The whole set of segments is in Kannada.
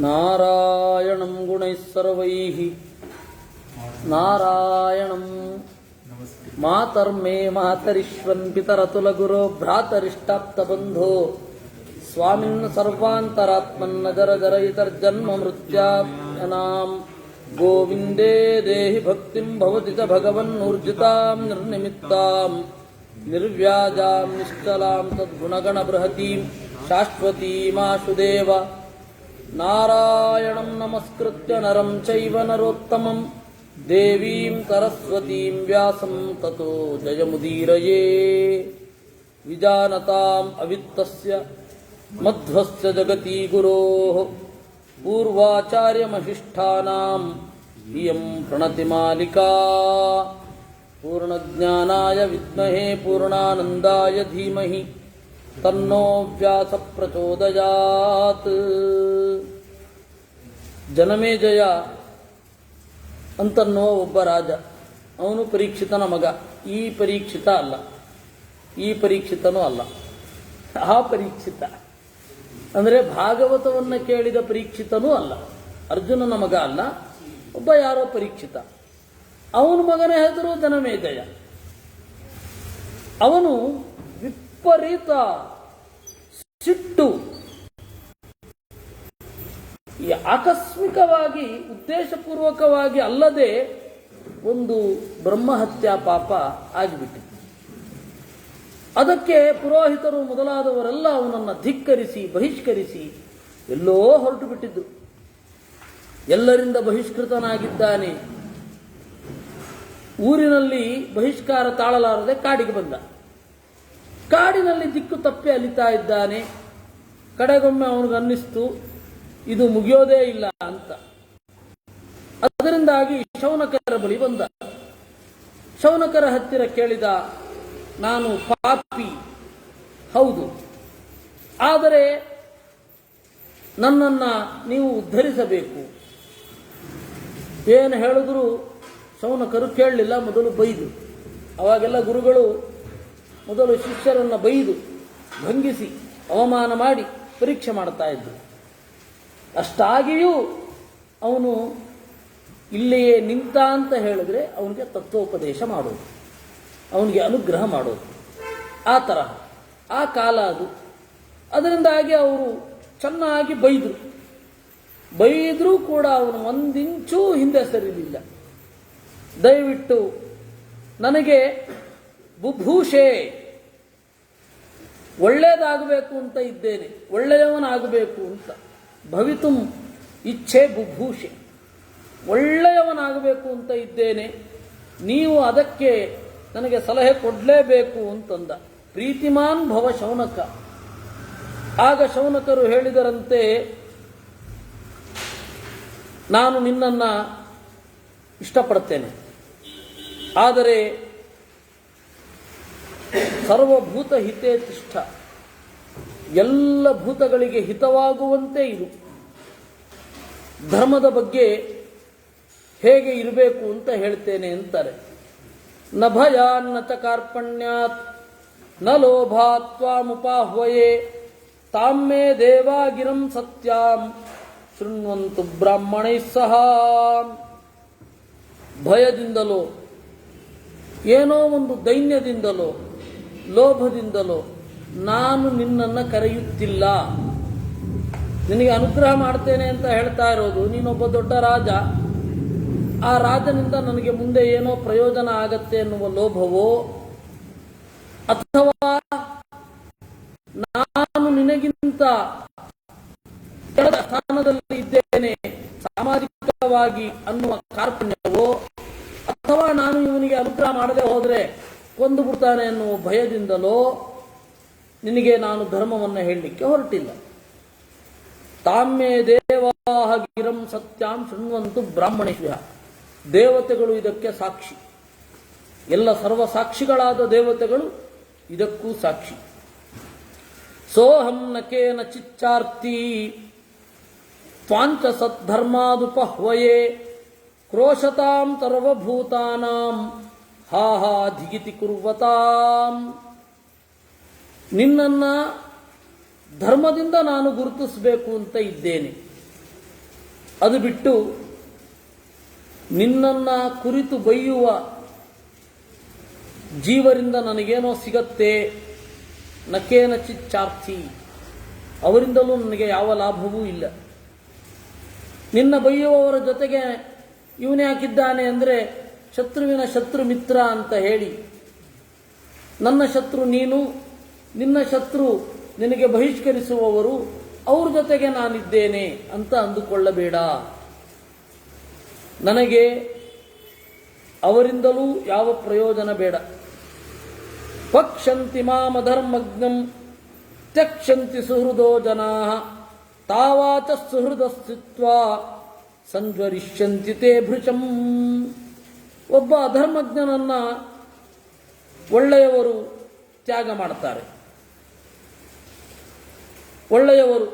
ನಾರಾಯಣಂ ಗುಣೈಃ ಸರ್ವೈಃ ನಾರಾಯಣಂ ಮಾತರ್ಮೇ ಮಾತರಿಶ್ವನ್ ಪಿತರತುಲಗುರೋ ಭ್ರಾತರಿಷ್ಟಾಪ್ತಬಂಧೋ ಸ್ವಾಮಿನ್ ಸರ್ವಾಂತರಾತ್ಮನ್ನ ಜರ ಜರಯಿತರ್ಜನ್ಮ ಮೃತ್ಯಾನಾಂ ಗೋವಿಂದೇ ದೇಹಿ ಭಕ್ತಿಂ ಭವತಿ ಚ ಭಗವನ್ನೂರ್ಜಿತಾಂ ನಿರ್ನಿಮಿತ್ತಾಂ ನಿರ್ವ್ಯಾಜಾಂ ನಿಶ್ಚಲಾಂ ತದ್ಗುಣಗಣ ಬೃಹತೀಂ ಶಾಶ್ವತೀಮಾಶುದೇವ ನಾರಾಯಣಂ ನಮಸ್ಕೃತ್ಯ ನರಂ ಚೈವ ನರೋತ್ತಮಂ ದೇವೀಂ ಸರಸ್ವತೀಂ ವ್ಯಾಸಂ ತತೋ ಜಯಮುದೀರಯೇ ವಿಜಾನತಾಂ ಅವಿತ್ತಸ್ಯ ಮಧ್ವಸ್ಯ ಜಗತಿ ಗುರೋಃ ಪೂರ್ವಾಚಾರ್ಯಮಹಿಷ್ಠಾನಾಂ ಇಯಂ ಪ್ರಣತಿಮಾಲಿಕಾ ಪೂರ್ಣಜ್ಞಾನಾಯ ವಿದ್ಮಹೇ ಪೂರ್ಣಾನಂದಾಯ ಧೀಮಹಿ ತನ್ನೋ ವ್ಯಾಸ ಪ್ರಚೋದಯಾತ್. ಜನಮೇಜಯ ಅಂತನ್ನೋ ಒಬ್ಬ ರಾಜ, ಅವನು ಪರೀಕ್ಷಿತನ ಮಗ. ಈ ಪರೀಕ್ಷಿತ ಅಲ್ಲ, ಈ ಪರೀಕ್ಷಿತನೂ ಅಲ್ಲ, ಆ ಪರೀಕ್ಷಿತ ಅಂದರೆ ಭಾಗವತವನ್ನು ಕೇಳಿದ ಪರೀಕ್ಷಿತನೂ ಅಲ್ಲ, ಅರ್ಜುನನ ಮಗ ಅಲ್ಲ, ಒಬ್ಬ ಯಾರೋ ಪರೀಕ್ಷಿತ. ಅವನ ಮಗನ ಹೆಸರು ಜನಮೇಜಯ. ಅವನು ವಿಪರೀತ ಸಿಟ್ಟು, ಆಕಸ್ಮಿಕವಾಗಿ ಉದ್ದೇಶಪೂರ್ವಕವಾಗಿ ಅಲ್ಲದೆ ಒಂದು ಬ್ರಹ್ಮಹತ್ಯಾ ಪಾಪ ಆಗಿಬಿಟ್ಟಿತು. ಅದಕ್ಕೆ ಪುರೋಹಿತರು ಮೊದಲಾದವರೆಲ್ಲ ಅವನನ್ನು ಧಿಕ್ಕರಿಸಿ ಬಹಿಷ್ಕರಿಸಿ ಎಲ್ಲೋ ಹೊರಟು ಬಿಟ್ಟಿದ್ದು. ಎಲ್ಲರಿಂದ ಬಹಿಷ್ಕೃತನಾಗಿದ್ದಾನೆ. ಊರಿನಲ್ಲಿ ಬಹಿಷ್ಕಾರ ತಾಳಲಾರದೆ ಕಾಡಿಗೆ ಬಂದ. ಕಾಡಿನಲ್ಲಿ ದಿಕ್ಕು ತಪ್ಪಿ ಅಲಿತಾ ಇದ್ದಾನೆ. ಕಡೆಗೊಮ್ಮೆ ಅವನಿಗನ್ನಿಸ್ತು ಇದು ಮುಗಿಯೋದೇ ಇಲ್ಲ ಅಂತ. ಅದರಿಂದಾಗಿ ಶೌನಕರ ಬಳಿ ಬಂದ. ಶೌನಕರ ಹತ್ತಿರ ಕೇಳಿದ, ನಾನು ಪಾಪಿ ಹೌದು, ಆದರೆ ನನ್ನನ್ನು ನೀವು ಉದ್ಧರಿಸಬೇಕು. ಏನು ಹೇಳಿದ್ರು ಶೌನಕರು ಕೇಳಲಿಲ್ಲ. ಮೊದಲು ಬೈದು, ಅವಾಗೆಲ್ಲ ಗುರುಗಳು ಮೊದಲು ಶಿಷ್ಯರನ್ನು ಬೈದು ಭಂಗಿಸಿ ಅವಮಾನ ಮಾಡಿ ಪರೀಕ್ಷೆ ಮಾಡ್ತಾ ಇದ್ರು. ಅಷ್ಟಾಗಿಯೂ ಅವನು ಇಲ್ಲಿಯೇ ನಿಂತ ಅಂತ ಹೇಳಿದ್ರೆ ಅವನಿಗೆ ತತ್ವೋಪದೇಶ ಮಾಡೋದು, ಅವನಿಗೆ ಅನುಗ್ರಹ ಮಾಡೋದು, ಆ ತರಹ ಆ ಕಾಲ ಅದು. ಅದರಿಂದಾಗಿ ಅವರು ಚೆನ್ನಾಗಿ ಬೈದರೂ ಕೂಡ ಅವನು ಒಂದಿಂಚೂ ಹಿಂದೆ ಸರಿಲಿಲ್ಲ. ದಯವಿಟ್ಟು ನನಗೆ ಬುಭೂಷೆ, ಒಳ್ಳೆಯದಾಗಬೇಕು ಅಂತ ಇದ್ದೇನೆ, ಒಳ್ಳೆಯವನಾಗಬೇಕು ಅಂತ. ಭವಿತುಂ ಇಚ್ಛೆ ಬುಭೂಷೆ, ಒಳ್ಳೆಯವನಾಗಬೇಕು ಅಂತ ಇದ್ದೇನೆ, ನೀವು ಅದಕ್ಕೆ ನನಗೆ ಸಲಹೆ ಕೊಡಲೇಬೇಕು ಅಂತಂದ. ಪ್ರೀತಿಮಾನ್ ಭವ ಶೌನಕ. ಆಗ ಶೌನಕರು ಹೇಳಿದರಂತೆ, ನಾನು ನಿನ್ನನ್ನು ಇಷ್ಟಪಡ್ತೇನೆ, ಆದರೆ ಸರ್ವಭೂತ ಹಿತೇ ತಿಷ್ಠ, ಎಲ್ಲ ಭೂತಗಳಿಗೆ ಹಿತವಾಗುವಂತೆ ಇರು. ಧರ್ಮದ ಬಗ್ಗೆ ಹೇಗೆ ಇರಬೇಕು ಅಂತ ಹೇಳ್ತೇನೆ ಅಂತಾರೆ. ನ ಭಯಾನ್ನ ಚ ಕಾರ್ಪಣ್ಯಾತ್ ನ ಲೋಭಾತ್ ತ್ವಾಮುಪಾಹ್ವಯೇ ತಾಮ್ಮೇ ದೇವಾಗಿರಂ ಸತ್ಯಾಂ ಶೃಣ್ವಂತು ಬ್ರಾಹ್ಮಣೈಃ ಸಹ. ಭಯದಿಂದಲೋ ಏನೋ ಒಂದು ದೈನ್ಯದಿಂದಲೋ ಲೋಭದಿಂದಲೋ ನಾನು ನಿನ್ನನ್ನು ಕರೆಯುತ್ತಿಲ್ಲ. ನಿನಗೆ ಅನುಗ್ರಹ ಮಾಡ್ತೇನೆ ಅಂತ ಹೇಳ್ತಾ ಇರೋದು, ನೀನೊಬ್ಬ ದೊಡ್ಡ ರಾಜ, ಆ ರಾಜನಿಂದ ನನಗೆ ಮುಂದೆ ಏನೋ ಪ್ರಯೋಜನ ಆಗತ್ತೆ ಎನ್ನುವ ಲೋಭವೋ, ಅಥವಾ ನಾನು ನಿನಗಿಂತ ಕೆಳದ ಸ್ಥಾನದಲ್ಲಿ ಇದ್ದೇನೆ ಸಾಮಾಜಿಕವಾಗಿ ಅನ್ನುವ ಕಾರ್ಪಣ್ಯವೋ, ಅಥವಾ ನಾನು ಇವನಿಗೆ ಅನುಗ್ರಹ ಮಾಡದೆ ಹೋದರೆ ಕೊಂದು ಬಿಡ್ತಾನೆ ಎನ್ನುವ ಭಯದಿಂದಲೋ ನಿನಗೆ ನಾನು ಧರ್ಮವನ್ನು ಹೇಳಲಿಕ್ಕೆ ಹೊರಟಿಲ್ಲ. ತಾಮ್ಯೇ ದೇವಾಹ ಗಿರಂ ಸತ್ಯಾಂ ಶೃಣ್ವಂತು ಬ್ರಾಹ್ಮಣೇಶ್ವ್ಯ. ದೇವತೆಗಳು ಇದಕ್ಕೆ ಸಾಕ್ಷಿ, ಎಲ್ಲ ಸರ್ವ ಸಾಕ್ಷಿಗಳಾದ ದೇವತೆಗಳು ಇದಕ್ಕೂ ಸಾಕ್ಷಿ. ಸೋಹಂ ನಕೇನ ಚಿಚ್ಚಾರ್ತಿ ತ್ವಾಂಚ ಸದ್ಧರ್ಮಾದುಪಹ್ವಯೇ ಕ್ರೋಶತಾಂ ಸರ್ವಭೂತಾನಾಂ ಹಾ ಹಾ ಧಿಗಿತಿ ಕುರ್ವತಾಂ. ನಿನ್ನನ್ನು ಧರ್ಮದಿಂದ ನಾನು ಗುರುತಿಸಬೇಕು ಅಂತ ಇದ್ದೇನೆ. ಅದು ಬಿಟ್ಟು ನಿನ್ನನ್ನು ಕುರಿತು ಬೈಯುವ ಜೀವರಿಂದ ನನಗೇನೋ ಸಿಗತ್ತೆ, ನಕೇನ ಚಿಚ್ಚಾರ್ಥಿ, ಅವರಿಂದಲೂ ನನಗೆ ಯಾವ ಲಾಭವೂ ಇಲ್ಲ. ನಿನ್ನ ಬೈಯುವವರ ಜೊತೆಗೆ ಇವನೇ ಹಾಕಿದ್ದಾನೆ ಅಂದರೆ ಶತ್ರುವಿನ ಶತ್ರು ಮಿತ್ರ ಅಂತ ಹೇಳಿ, ನನ್ನ ಶತ್ರು ನೀನು, ನಿನ್ನ ಶತ್ರು ನಿನಗೆ ಬಹಿಷ್ಕರಿಸುವವರು, ಅವ್ರ ಜೊತೆಗೆ ನಾನಿದ್ದೇನೆ ಅಂತ ಅಂದುಕೊಳ್ಳಬೇಡ. ನನಗೆ ಅವರಿಂದಲೂ ಯಾವ ಪ್ರಯೋಜನ ಬೇಡ. ಪಕ್ಷಂತಿ ಮಾಮಧರ್ಮಜ್ಞಂ ತ್ಯಕ್ಷಂತಿ ಸುಹೃದೋ ಜನಾ ತಾವಾಚ ಸುಹೃದಸ್ಥಿತ್ವಾ ಸಂಜ್ವರಿಷ್ಯಂತಿ ತೇ ಭೃಶಂ. ಒಬ್ಬ ಅಧರ್ಮಜ್ಞನನ್ನ ಒಳ್ಳೆಯವರು ತ್ಯಾಗ ಮಾಡ್ತಾರೆ, ಒಳ್ಳೆಯವರು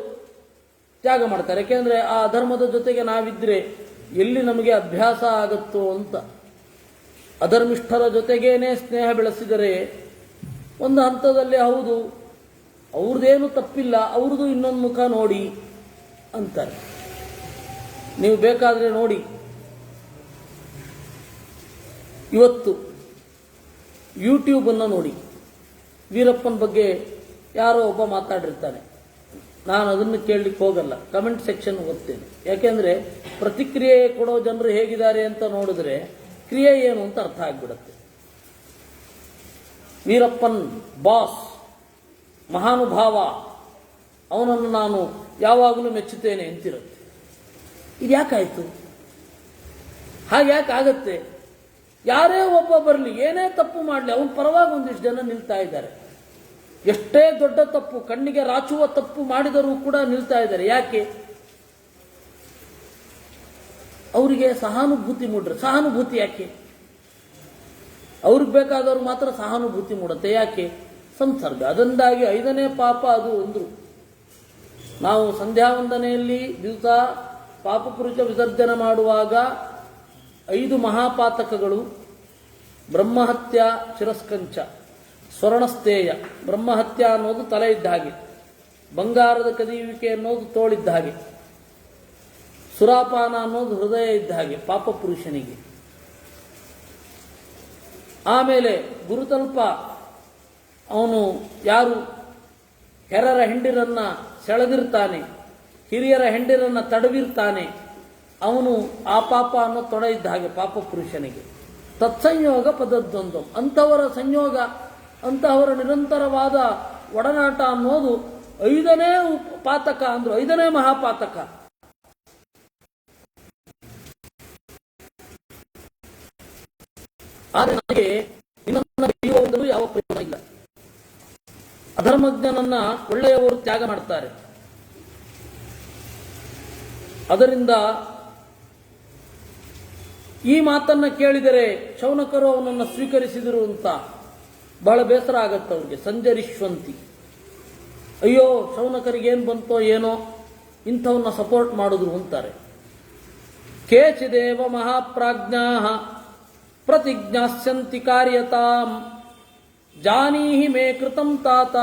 ತ್ಯಾಗ ಮಾಡ್ತಾರೆ. ಯಾಕೆಂದರೆ ಆ ಅಧರ್ಮದ ಜೊತೆಗೆ ನಾವಿದ್ರೆ ಎಲ್ಲಿ ನಮಗೆ ಅಭ್ಯಾಸ ಆಗುತ್ತೋ ಅಂತ. ಅಧರ್ಮಿಷ್ಠರ ಜೊತೆಗೇನೆ ಸ್ನೇಹ ಬೆಳೆಸಿದರೆ ಒಂದು ಹಂತದಲ್ಲಿ ಹೌದು ಅವ್ರದ್ದೇನು ತಪ್ಪಿಲ್ಲ, ಅವ್ರದ್ದು ಇನ್ನೊಂದು ಮುಖ ನೋಡಿ ಅಂತಾರೆ. ನೀವು ಬೇಕಾದರೆ ನೋಡಿ, ಇವತ್ತು ಯೂಟ್ಯೂಬನ್ನು ನೋಡಿ, ವೀರಪ್ಪನ ಬಗ್ಗೆ ಯಾರೋ ಒಬ್ಬ ಮಾತಾಡಿರ್ತಾನೆ. ನಾನು ಅದನ್ನು ಕೇಳಲಿಕ್ಕೆ ಹೋಗಲ್ಲ, ಕಮೆಂಟ್ ಸೆಕ್ಷನ್ ಓದ್ತೇನೆ. ಯಾಕೆಂದರೆ ಪ್ರತಿಕ್ರಿಯೆ ಕೊಡೋ ಜನರು ಹೇಗಿದ್ದಾರೆ ಅಂತ ನೋಡಿದ್ರೆ ಕ್ರಿಯೆ ಏನು ಅಂತ ಅರ್ಥ ಆಗಿಬಿಡುತ್ತೆ. ವೀರಪ್ಪನ್ ಬಾಸ್, ಮಹಾನುಭಾವ, ಅವನನ್ನು ನಾನು ಯಾವಾಗಲೂ ಮೆಚ್ಚುತ್ತೇನೆ ಅಂತಿರುತ್ತೆ. ಇದು ಯಾಕಾಯಿತು? ಹಾಗೆ ಯಾಕಾಗತ್ತೆ? ಯಾರೇ ಒಬ್ಬ ಬರಲಿ, ಏನೇ ತಪ್ಪು ಮಾಡಲಿ, ಅವನ ಪರವಾಗಿ ಒಂದಿಷ್ಟು ಜನ ನಿಲ್ತಾ ಇದ್ದಾರೆ. ಎಷ್ಟೇ ದೊಡ್ಡ ತಪ್ಪು, ಕಣ್ಣಿಗೆ ರಾಚುವ ತಪ್ಪು ಮಾಡಿದರೂ ಕೂಡ ನಿಲ್ತಾ ಇದ್ದಾರೆ. ಯಾಕೆ? ಅವರಿಗೆ ಸಹಾನುಭೂತಿ ಮೂಡ್ರೆ. ಸಹಾನುಭೂತಿ ಯಾಕೆ? ಅವ್ರಿಗೆ ಬೇಕಾದವ್ರು ಮಾತ್ರ ಸಹಾನುಭೂತಿ ಮೂಡುತ್ತೆ. ಯಾಕೆ? ಸಂಸರ್ಗ. ಅದರಿಂದಾಗಿ 5ನೇ ಪಾಪ ಅದು ಅಂದ್ರು. ನಾವು ಸಂಧ್ಯಾ ವಂದನೆಯಲ್ಲಿ ದಿವಸ ಪಾಪಪುರುಷ ವಿಸರ್ಜನೆ ಮಾಡುವಾಗ 5 ಮಹಾಪಾತಕಗಳು: ಬ್ರಹ್ಮಹತ್ಯ ಶಿರಸ್ಕಂಚ, ಸ್ವರ್ಣಸ್ಥೇಯ. ಬ್ರಹ್ಮಹತ್ಯ ಅನ್ನೋದು ತಲೆ ಇದ್ದ ಹಾಗೆ, ಬಂಗಾರದ ಕದಿಯುವಿಕೆ ಅನ್ನೋದು ತೋಳಿದ್ದ ಹಾಗೆ, ಸುರಾಪಾನ ಅನ್ನೋದು ಹೃದಯ ಇದ್ದ ಹಾಗೆ ಪಾಪಪುರುಷನಿಗೆ. ಆಮೇಲೆ ಗುರುತಲ್ಪ, ಅವನು ಯಾರು ಹೆರರ ಹೆಂಡಿರನ್ನ ಸೆಳೆದಿರ್ತಾನೆ, ಹಿರಿಯರ ಹೆಂಡಿರನ್ನ ತಡವಿರ್ತಾನೆ, ಅವನು ಆ ಪಾಪ ಅನ್ನೋ ತೊಡೆ ಇದ್ದ ಹಾಗೆ ಪಾಪಪುರುಷನಿಗೆ. ತತ್ಸಂಯೋಗ ಪದದ್ವಂದ್ವ, ಅಂಥವರ ಸಂಯೋಗ, ಅಂತಹವರ ನಿರಂತರವಾದ ಒಡನಾಟ ಅನ್ನೋದು 5ನೇ ಪಾತಕ ಅಂದ್ರು, 5ನೇ ಮಹಾಪಾತಕ. ಆದರೆ ನನಗೆ ನಿನ್ನನ್ನು ಬೈಯುವುದೂ ಯಾವ ಪ್ರಯೋಜನ ಇಲ್ಲ. ಅಧರ್ಮಜ್ಞನನ್ನ ಒಳ್ಳೆಯವರು ತ್ಯಾಗ ಮಾಡ್ತಾರೆ. ಅದರಿಂದ ಈ ಮಾತನ್ನ ಕೇಳಿದರೆ ಶೌನಕರು ಅವನನ್ನು ಸ್ವೀಕರಿಸಿದರು ಅಂತ ಬಹಳ ಬೇಸರ ಆಗತ್ತೆ ಅವ್ರಿಗೆ. ಸಂಜರಿಶ್ವಂತಿ, ಅಯ್ಯೋ ಶೌನಕರಿಗೇನು ಬಂತೋ ಏನೋ, ಇಂಥವನ್ನ ಸಪೋರ್ಟ್ ಮಾಡಿದ್ರು ಅಂತಾರೆ. ಕೇಚಿದೇವ ಮಹಾಪ್ರಾಜ್ಞಾ ಪ್ರತಿಜ್ಞಾಸ್ಯಂತಿ ಕಾರ್ಯತಾಂ ಜಾನೀಹಿ ಮೇ ಕೃತಂ ತಾತ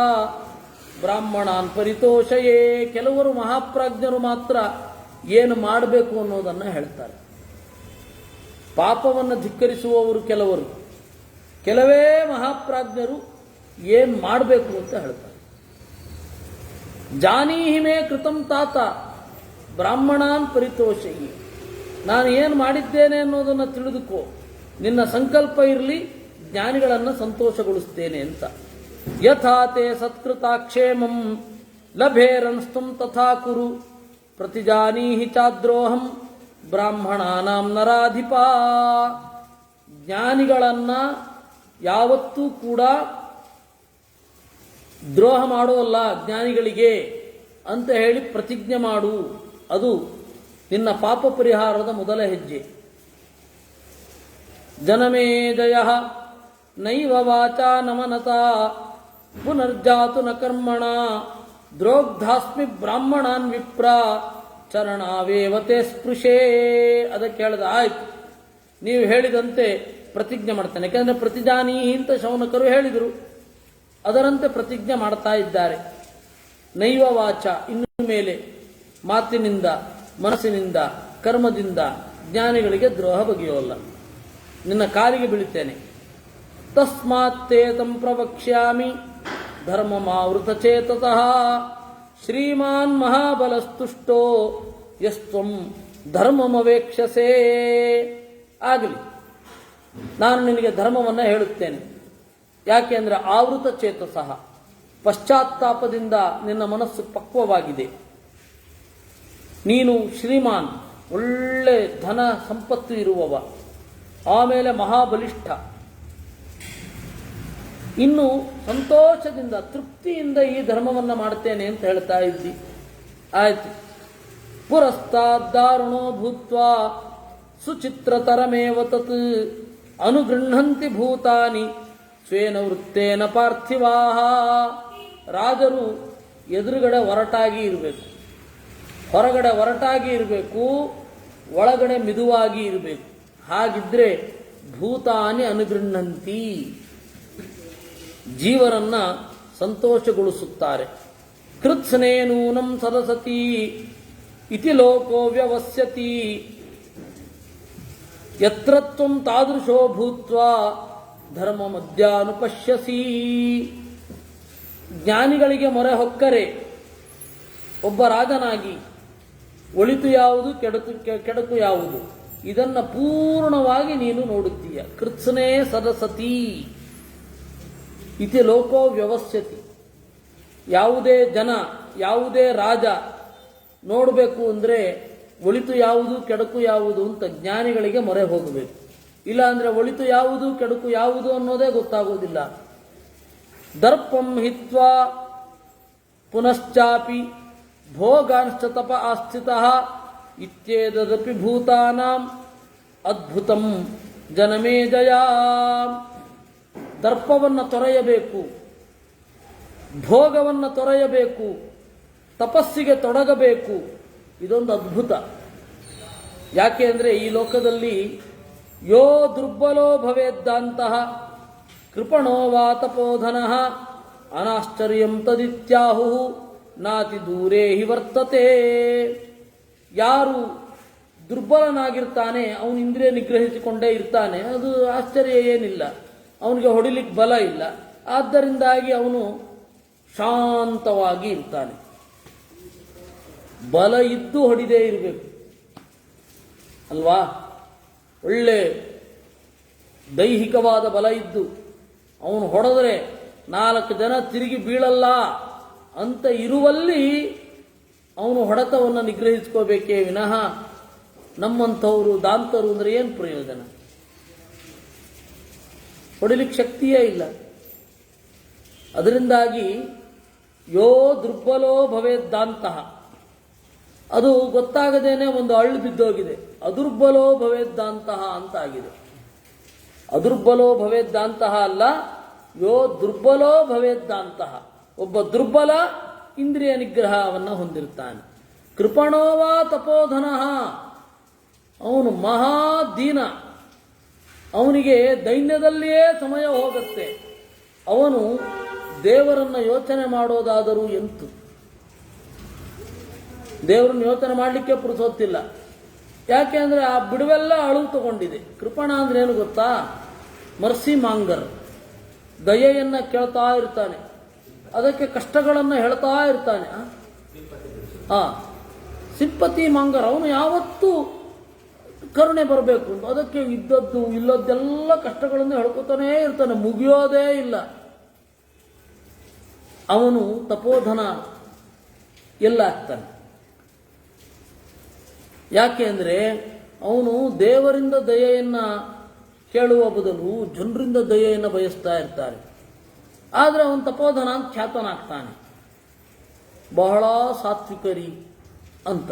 ಬ್ರಾಹ್ಮಣಾನ್ ಪರಿತೋಷಯೇ. ಕೆಲವರು ಮಹಾಪ್ರಾಜ್ಞರು ಮಾತ್ರ ಏನು ಮಾಡಬೇಕು ಅನ್ನೋದನ್ನು ಹೇಳ್ತಾರೆ. ಪಾಪವನ್ನು ಧಿಕ್ಕರಿಸುವವರು ಕೆಲವರು, ಕೆಲವೇ ಮಹಾಪ್ರಾಜ್ಞರು ಏನು ಮಾಡಬೇಕು ಅಂತ ಹೇಳ್ತಾರೆ. ಜಾನೀಹಿ ಮೇ ಕೃತಂ ತಾತ ಬ್ರಾಹ್ಮಣಾನ್ ಪರಿತೋಷಯೇ. ನಾನು ಏನು ಮಾಡಿದ್ದೇನೆ ಅನ್ನೋದನ್ನು ತಿಳಿದುಕೋ, ನಿನ್ನ ಸಂಕಲ್ಪ ಇರಲಿ, ಜ್ಞಾನಿಗಳನ್ನು ಸಂತೋಷಗೊಳಿಸ್ತೇನೆ ಅಂತ. ಯಥಾ ತೇ ಸತ್ಕೃತಾಕ್ಷೇಮಂ ಲಭೇರನ್ಸ್ತುಂ ತಥಾ ಕುರು ಪ್ರತಿಜಾನೀಹಿ ಚಾದ್ರೋಹಂ ಬ್ರಾಹ್ಮಣಾನಾಂ ನರಾಧಿಪ. ಜ್ಞಾನಿಗಳನ್ನ ಯಾವತ್ತೂ ಕೂಡ ದ್ರೋಹ ಮಾಡೋಲ್ಲ ಜ್ಞಾನಿಗಳಿಗೆ ಅಂತ ಹೇಳಿ ಪ್ರತಿಜ್ಞೆ ಮಾಡು. ಅದು ನಿನ್ನ ಪಾಪ ಪರಿಹಾರದ ಮೊದಲ ಹೆಜ್ಜೆ. ಜನಮೇಜಯ ನೈವ ವಾಚಾ ನಮನತಾ ಪುನರ್ಜಾತು ನ ಕರ್ಮಣ ದ್ರೋಗ್ಧಾಸ್ಮಿ ಬ್ರಾಹ್ಮಣಾನ್ ವಿಪ್ರ ಚರಣಾವೇವತೆ ಸ್ಪೃಶೇ. ಅದಕ್ಕೆ ಹೇಳ್ದ, ಆಯ್ತು ನೀವು ಹೇಳಿದಂತೆ ಪ್ರತಿಜ್ಞೆ ಮಾಡ್ತಾನೆ. ಯಾಕೆಂದ್ರೆ ಪ್ರತಿಜಾನೀಹಿ ಅಂತ ಶೌನಕರು ಹೇಳಿದರು, ಅದರಂತೆ ಪ್ರತಿಜ್ಞೆ ಮಾಡ್ತಾ ಇದ್ದಾರೆ. ನೈವ ವಾಚ, ಇನ್ನು ಮೇಲೆ ಮಾತಿನಿಂದ ಮನಸ್ಸಿನಿಂದ ಕರ್ಮದಿಂದ ಜ್ಞಾನಿಗಳಿಗೆ ದ್ರೋಹ ಬಗೆಯೋಲ್ಲ. ನಿನ್ನ ಕಾಲಿಗೆ ಬೀಳುತ್ತೇನೆ. ತಸ್ಮಾತ್ತೇ ತಂ ಪ್ರವಕ್ಷ್ಯಾಮಿ ಧರ್ಮಮಾವೃತ ಚೇತತಃ ಶ್ರೀಮಾನ್ ಮಹಾಬಲಸ್ತುಷ್ಟೋ ಯಸ್ತ್ವಂ ಧರ್ಮಮವೇಕ್ಷಸೇ. ಆಗಲಿ, ನಾನು ನಿನಗೆ ಧರ್ಮವನ್ನು ಹೇಳುತ್ತೇನೆ. ಯಾಕೆ ಅಂದರೆ ಆವೃತ ಚೇತಸಃ, ಪಶ್ಚಾತ್ತಾಪದಿಂದ ನಿನ್ನ ಮನಸ್ಸು ಪಕ್ವವಾಗಿದೆ. ನೀನು ಶ್ರೀಮಾನ್, ಒಳ್ಳೆ ಧನ ಸಂಪತ್ತು ಇರುವವ, ಆಮೇಲೆ ಮಹಾಬಲಿಷ್ಠ. ಇನ್ನು ಸಂತೋಷದಿಂದ ತೃಪ್ತಿಯಿಂದ ಈ ಧರ್ಮವನ್ನು ಮಾಡ್ತೇನೆ ಅಂತ ಹೇಳ್ತಾ ಇದ್ದಿ. ಆಯ್ತು. ಪುರಸ್ತಾದ್ದಾರುಣೋ ಭೂತ್ವಾ ಸುಚಿತ್ರತರಮೇವ ತತ್ ಅನುಗೃಹಂತಿ ಭೂತಾನಿ ಸ್ವೇನ ವೃತ್ತೇನ ಪಾರ್ಥಿವಾಹ. ರಾಜರು ಎದುರುಗಡೆ ಒರಟಾಗಿ ಇರಬೇಕು, ಹೊರಗಡೆ ಒರಟಾಗಿ ಇರಬೇಕು, ಒಳಗಡೆ ಮಿದುವಾಗಿ ಇರಬೇಕು. ಹಾಗಿದ್ರೆ ಭೂತಾನಿ ಅನುಗೃಹಂತಿ, ಜೀವರನ್ನ ಸಂತೋಷಗೊಳಿಸುತ್ತಾರೆ. ಕೃತ್ಸ್ನೇನೂನಂ ಸದಸತಿ ಇತಿ ಲೋಕೋ ವ್ಯವಸ್ಯತಿ ಯತ್ರ ತ್ವಂ ತಾದೃಶೋ ಭೂತ್ವಾ ಧರ್ಮ ಮಧ್ಯಾನುಪಶ್ಯಸಿ. ಜ್ಞಾನಿಗಳಿಗೆ ಮೊರೆ ಹೊಕ್ಕರೆ ಒಬ್ಬ ರಾಜನಾಗಿ ಒಳಿತು ಯಾವುದು, ಕೆಡಕು ಯಾವುದು, ಇದನ್ನ ಪೂರ್ಣವಾಗಿ ನೀನು ನೋಡುತ್ತೀಯ. ಕೃತ್ಸ್ನೇ ಸದಸತಿ ಇತಿ ಲೋಕೋ ವ್ಯವಸ್ಯತಿ. ಯಾವುದೇ ಜನ, ಯಾವುದೇ ರಾಜ ನೋಡಬೇಕು ಅಂದರೆ ಒಳಿತು ಯಾವುದು, ಕೆಡಕು ಯಾವುದು ಅಂತ ಜ್ಞಾನಿಗಳಿಗೆ ಮೊರೆ ಹೋಗಬೇಕು. ಇಲ್ಲ ಅಂದರೆ ಒಳಿತು ಯಾವುದು, ಕೆಡಕು ಯಾವುದು ಅನ್ನೋದೇ ಗೊತ್ತಾಗೋದಿಲ್ಲ. ದರ್ಪಂ ಹಿತ್ವಾ ಪುನಶ್ಚಾಪಿ ಭೋಗಾಂಶ್ಚ ತಪ ಆಸ್ಥಿತಃ ಇತ್ಯೇತದಪಿ ಭೂತಾನಾಂ ಅದ್ಭುತಂ ಜನಮೇಜಯ. ದರ್ಪವನ್ನು ತೊರೆಯಬೇಕು, ಭೋಗವನ್ನು ತೊರೆಯಬೇಕು, ತಪಸ್ಸಿಗೆ ತೊಡಗಬೇಕು. ಇದೊಂದು ಅದ್ಭುತ. ಯಾಕೆ ಅಂದರೆ ಈ ಲೋಕದಲ್ಲಿ ಯೋ ದುರ್ಬಲೋ ಭವೇದ್ದಂತಹ ಕೃಪಣೋ ವಾ ತಪೋಧನಃ ಅನಾಶ್ಚರ್ಯಂ ತದಿತ್ಯಾಹು ನಾತಿ ದೂರೇ ಹಿ ವರ್ತತೆ. ಯಾರು ದುರ್ಬಲನಾಗಿರ್ತಾನೆ, ಅವನು ಇಂದ್ರಿಯ ನಿಗ್ರಹಿಸಿಕೊಂಡೇ ಇರ್ತಾನೆ, ಅದು ಆಶ್ಚರ್ಯ ಏನಿಲ್ಲ. ಅವನಿಗೆ ಹೊಡಿಲಿಕ್ಕೆ ಬಲ ಇಲ್ಲ, ಆದ್ದರಿಂದಾಗಿ ಅವನು ಶಾಂತವಾಗಿ ಇರ್ತಾನೆ. ಬಲ ಇದ್ದು ಹೊಡಿದೇ ಇರಬೇಕು ಅಲ್ವಾ? ಒಳ್ಳೆ ದೈಹಿಕವಾದ ಬಲ ಇದ್ದು ಅವನು ಹೊಡೆದರೆ 4 ಜನ ತಿರುಗಿ ಬೀಳಲ್ಲ ಅಂತ ಇರುವಲ್ಲಿ ಅವನು ಹೊಡೆತವನ್ನು ನಿಗ್ರಹಿಸ್ಕೋಬೇಕೇ ವಿನಃ ನಮ್ಮಂಥವರು ದಾಂತರು ಅಂದರೆ ಏನು ಪ್ರಯೋಜನ? ಹೊಡಿಲಿಕ್ಕೆ ಶಕ್ತಿಯೇ ಇಲ್ಲ. ಅದರಿಂದಾಗಿ ಯೋ ದುರ್ಬಲೋ ಭವೇದ್ದಾಂತಹ, ಅದು ಗೊತ್ತಾಗದೇನೆ ಒಂದು ಅಳ್ಳು ಬಿದ್ದೋಗಿದೆ. ಅದುರ್ಬಲೋ ಭವೇದ್ದಾಂತಹ ಅಂತ ಆಗಿದೆ. ಅದುರ್ಬಲೋ ಭವೇದ್ದಾಂತಹ ಅಲ್ಲ, ಯೋ ದುರ್ಬಲೋ ಭವೇದ್ದಾಂತಹ. ಒಬ್ಬ ದುರ್ಬಲ ಇಂದ್ರಿಯ ನಿಗ್ರಹವನ್ನು ಹೊಂದಿರ್ತಾನೆ. ಕೃಪಣೋವಾ ತಪೋಧನಃ, ಅವನು ಮಹಾದೀನ, ಅವನಿಗೆ ದೈನ್ಯದಲ್ಲಿಯೇ ಸಮಯ ಹೋಗುತ್ತೆ. ಅವನು ದೇವರನ್ನು ಯೋಚನೆ ಮಾಡೋದಾದರೂ ಎಂತು? ದೇವರನ್ನು ಯೋಚನೆ ಮಾಡಲಿಕ್ಕೆ ಪುರುಸೊತ್ತಿಲ್ಲ. ಯಾಕೆ ಅಂದರೆ ಆ ಬಿಡುವೆಲ್ಲ ಅಳುವು ತಗೊಂಡಿದೆ. ಕೃಪಣ ಅಂದ್ರೆ ಏನು ಗೊತ್ತಾ? ಮರ್ಸಿ ಮಾಂಗರ್, ದಯೆಯನ್ನು ಕೇಳ್ತಾ ಇರ್ತಾನೆ, ಅದಕ್ಕೆ ಕಷ್ಟಗಳನ್ನು ಹೇಳ್ತಾ ಇರ್ತಾನೆ. ಸಿಂಪತಿ ಮಾಂಗರ್, ಅವನು ಯಾವತ್ತೂ ಕರುಣೆ ಬರಬೇಕು ಅಂತ ಅದಕ್ಕೆ ಇದ್ದದ್ದು ಇಲ್ಲದ್ದೆಲ್ಲ ಕಷ್ಟಗಳನ್ನು ಹೇಳ್ಕೊತಾನೇ ಇರ್ತಾನೆ, ಮುಗಿಯೋದೇ ಇಲ್ಲ. ಅವನು ತಪೋಧನ ಎಲ್ಲ ಆಗ್ತಾನೆ. ಯಾಕೆ ಅಂದರೆ ಅವನು ದೇವರಿಂದ ದಯೆಯನ್ನ ಕೇಳುವ ಬದಲು ಜನರಿಂದ ದಯೆಯನ್ನು ಬಯಸ್ತಾ ಇರ್ತಾರೆ. ಆದರೆ ಅವನು ತಪೋಧನ ಅಂತ ಖ್ಯಾತನಾಗ್ತಾನೆ, ಬಹಳ ಸಾತ್ವಿಕರಿ ಅಂತ.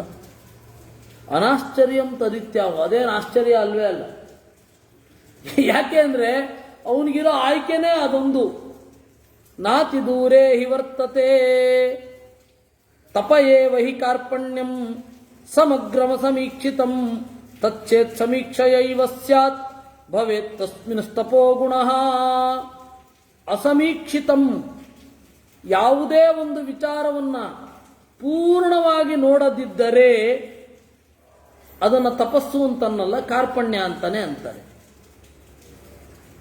ಅನಾಶ್ಚರ್ಯಂ ತದಿತ್ಯಾವ, ಅದೇನು ಆಶ್ಚರ್ಯ ಅಲ್ವೇ ಅಲ್ಲ. ಯಾಕೆ ಅಂದರೆ ಅವನಿಗಿರೋ ಆಯ್ಕೆನೇ ಅದೊಂದು. ನಾತಿ ದೂರೇ ಹಿ ವರ್ತತೆ ತಪಯೇವ ಹಿ ಕಾರ್ಪಣ್ಯಂ ಸಮಗ್ರಮ ಸಮೀಕ್ಷಿತಂ ತಚ್ಚೇತ್ ಸಮೀಕ್ಷಯೈವ ಸ್ಯಾತ್ ಭವೇತ್ ತಸ್ಮಿನ್ ತಪೋ ಗುಣಃ. ಅಸಮೀಕ್ಷಿತಂ, ಯಾವುದೇ ಒಂದು ವಿಚಾರವನ್ನ ಪೂರ್ಣವಾಗಿ ನೋಡದಿದ್ದರೆ ಅದನ್ನು ತಪಸ್ಸು ಅಂತನ್ನಲ್ಲ, ಕಾರ್ಪಣ್ಯ ಅಂತಾನೆ ಅಂತಾರೆ.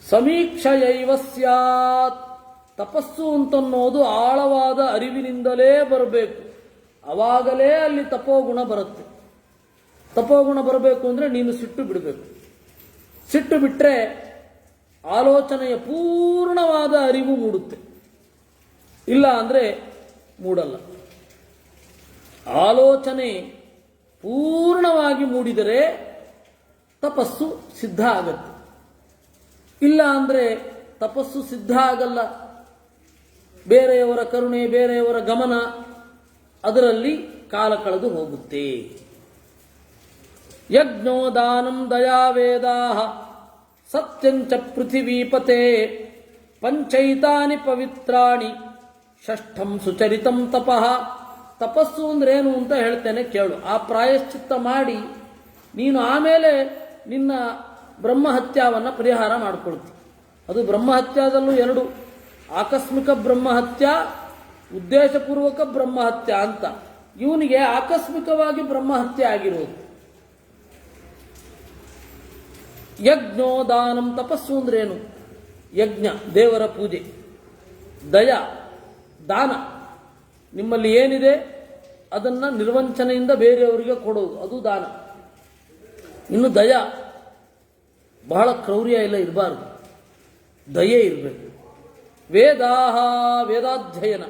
ಸಮೀಕ್ಷಯೈವ ಸ್ಯಾತ್. ತಪಸ್ಸು ಅಂತನ್ನೋದು ಆಳವಾದ ಅರಿವಿನಿಂದಲೇ ಬರಬೇಕು. ಅವಾಗಲೇ ಅಲ್ಲಿ ತಪೋಗುಣ ಬರುತ್ತೆ. ತಪೋಗುಣ ಬರಬೇಕು ಅಂದರೆ ನೀನು ಸಿಟ್ಟು ಬಿಡಬೇಕು. ಸಿಟ್ಟು ಬಿಟ್ಟರೆ ಆಲೋಚನೆಯ ಪೂರ್ಣವಾದ ಅರಿವು ಮೂಡುತ್ತೆ. ಇಲ್ಲ ಅಂದರೆ ಮೂಡಲ್ಲ. ಆಲೋಚನೆ ಪೂರ್ಣವಾಗಿ ಮೂಡಿದರೆ ತಪಸ್ಸು ಸಿದ್ಧ ಆಗತ್ತೆ. ಇಲ್ಲ ಅಂದರೆ ತಪಸ್ಸು ಸಿದ್ಧ ಆಗಲ್ಲ. ಬೇರೆಯವರ ಕರುಣೆ, ಬೇರೆಯವರ ಗಮನ, ಅದರಲ್ಲಿ ಕಾಲ ಕಳೆದು ಹೋಗುತ್ತೆ. ಯಜ್ಞೋ ದಾನಂ ದಯಾ ವೇದಾಃ ಸತ್ಯಂಚ ಪೃಥಿವೀಪತೆ ಪಂಚೈತಾನಿ ಪವಿತ್ರಾಣಿ ಷಷ್ಠಂ ಸುಚರಿತಂ ತಪಃ. ತಪಸ್ಸು ಅಂದ್ರೇನು ಅಂತ ಹೇಳ್ತೇನೆ ಕೇಳು. ಆ ಪ್ರಾಯಶ್ಚಿತ್ತ ಮಾಡಿ ನೀನು ಆಮೇಲೆ ನಿನ್ನ ಬ್ರಹ್ಮಹತ್ಯಾವನ್ನು ಪರಿಹಾರ ಮಾಡಿಕೊಳ್ತಿ. ಅದು ಬ್ರಹ್ಮಹತ್ಯಾದಲ್ಲೂ ಎರಡು, ಆಕಸ್ಮಿಕ ಬ್ರಹ್ಮಹತ್ಯ, ಉದ್ದೇಶಪೂರ್ವಕ ಬ್ರಹ್ಮಹತ್ಯ ಅಂತ. ಇವನಿಗೆ ಆಕಸ್ಮಿಕವಾಗಿ ಬ್ರಹ್ಮಹತ್ಯೆ ಆಗಿರೋದು. ಯಜ್ಞೋ ದಾನಂ, ತಪಸ್ಸು ಅಂದ್ರೇನು? ಯಜ್ಞ ದೇವರ ಪೂಜೆ, ದಯ ದಾನ, ನಿಮ್ಮಲ್ಲಿ ಏನಿದೆ ಅದನ್ನು ನಿರ್ವಂಚನೆಯಿಂದ ಬೇರೆಯವರಿಗೆ ಕೊಡೋದು, ಅದು ದಾನ. ಇನ್ನು ದಯ, ಬಹಳ ಕ್ರೌರ್ಯ ಎಲ್ಲ ಇರಬಾರ್ದು, ದಯೆ ಇರಬೇಕು. ವೇದಾಹ, ವೇದಾಧ್ಯಯನ.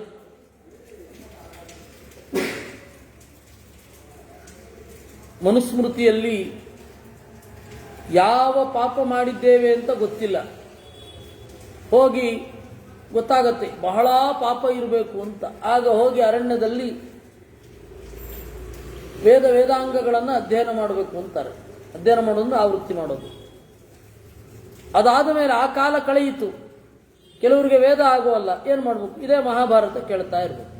ಮನುಸ್ಮೃತಿಯಲ್ಲಿ ಯಾವ ಪಾಪ ಮಾಡಿದ್ದೇವೆ ಅಂತ ಗೊತ್ತಿಲ್ಲ, ಹೋಗಿ ಗೊತ್ತಾಗತ್ತೆ ಬಹಳ ಪಾಪ ಇರಬೇಕು ಅಂತ. ಆಗ ಹೋಗಿ ಅರಣ್ಯದಲ್ಲಿ ವೇದಾಂಗಗಳನ್ನು ಅಧ್ಯಯನ ಮಾಡಬೇಕು ಅಂತಾರೆ. ಅಧ್ಯಯನ ಮಾಡೋದು ಆವೃತ್ತಿ ಮಾಡೋದು. ಅದಾದ ಮೇಲೆ ಆ ಕಾಲ ಕಳೆಯಿತು. ಕೆಲವರಿಗೆ ವೇದ ಆಗುವಲ್ಲ, ಏನು ಮಾಡಬೇಕು? ಇದೇ ಮಹಾಭಾರತ ಕೇಳ್ತಾ ಇರಬೇಕು.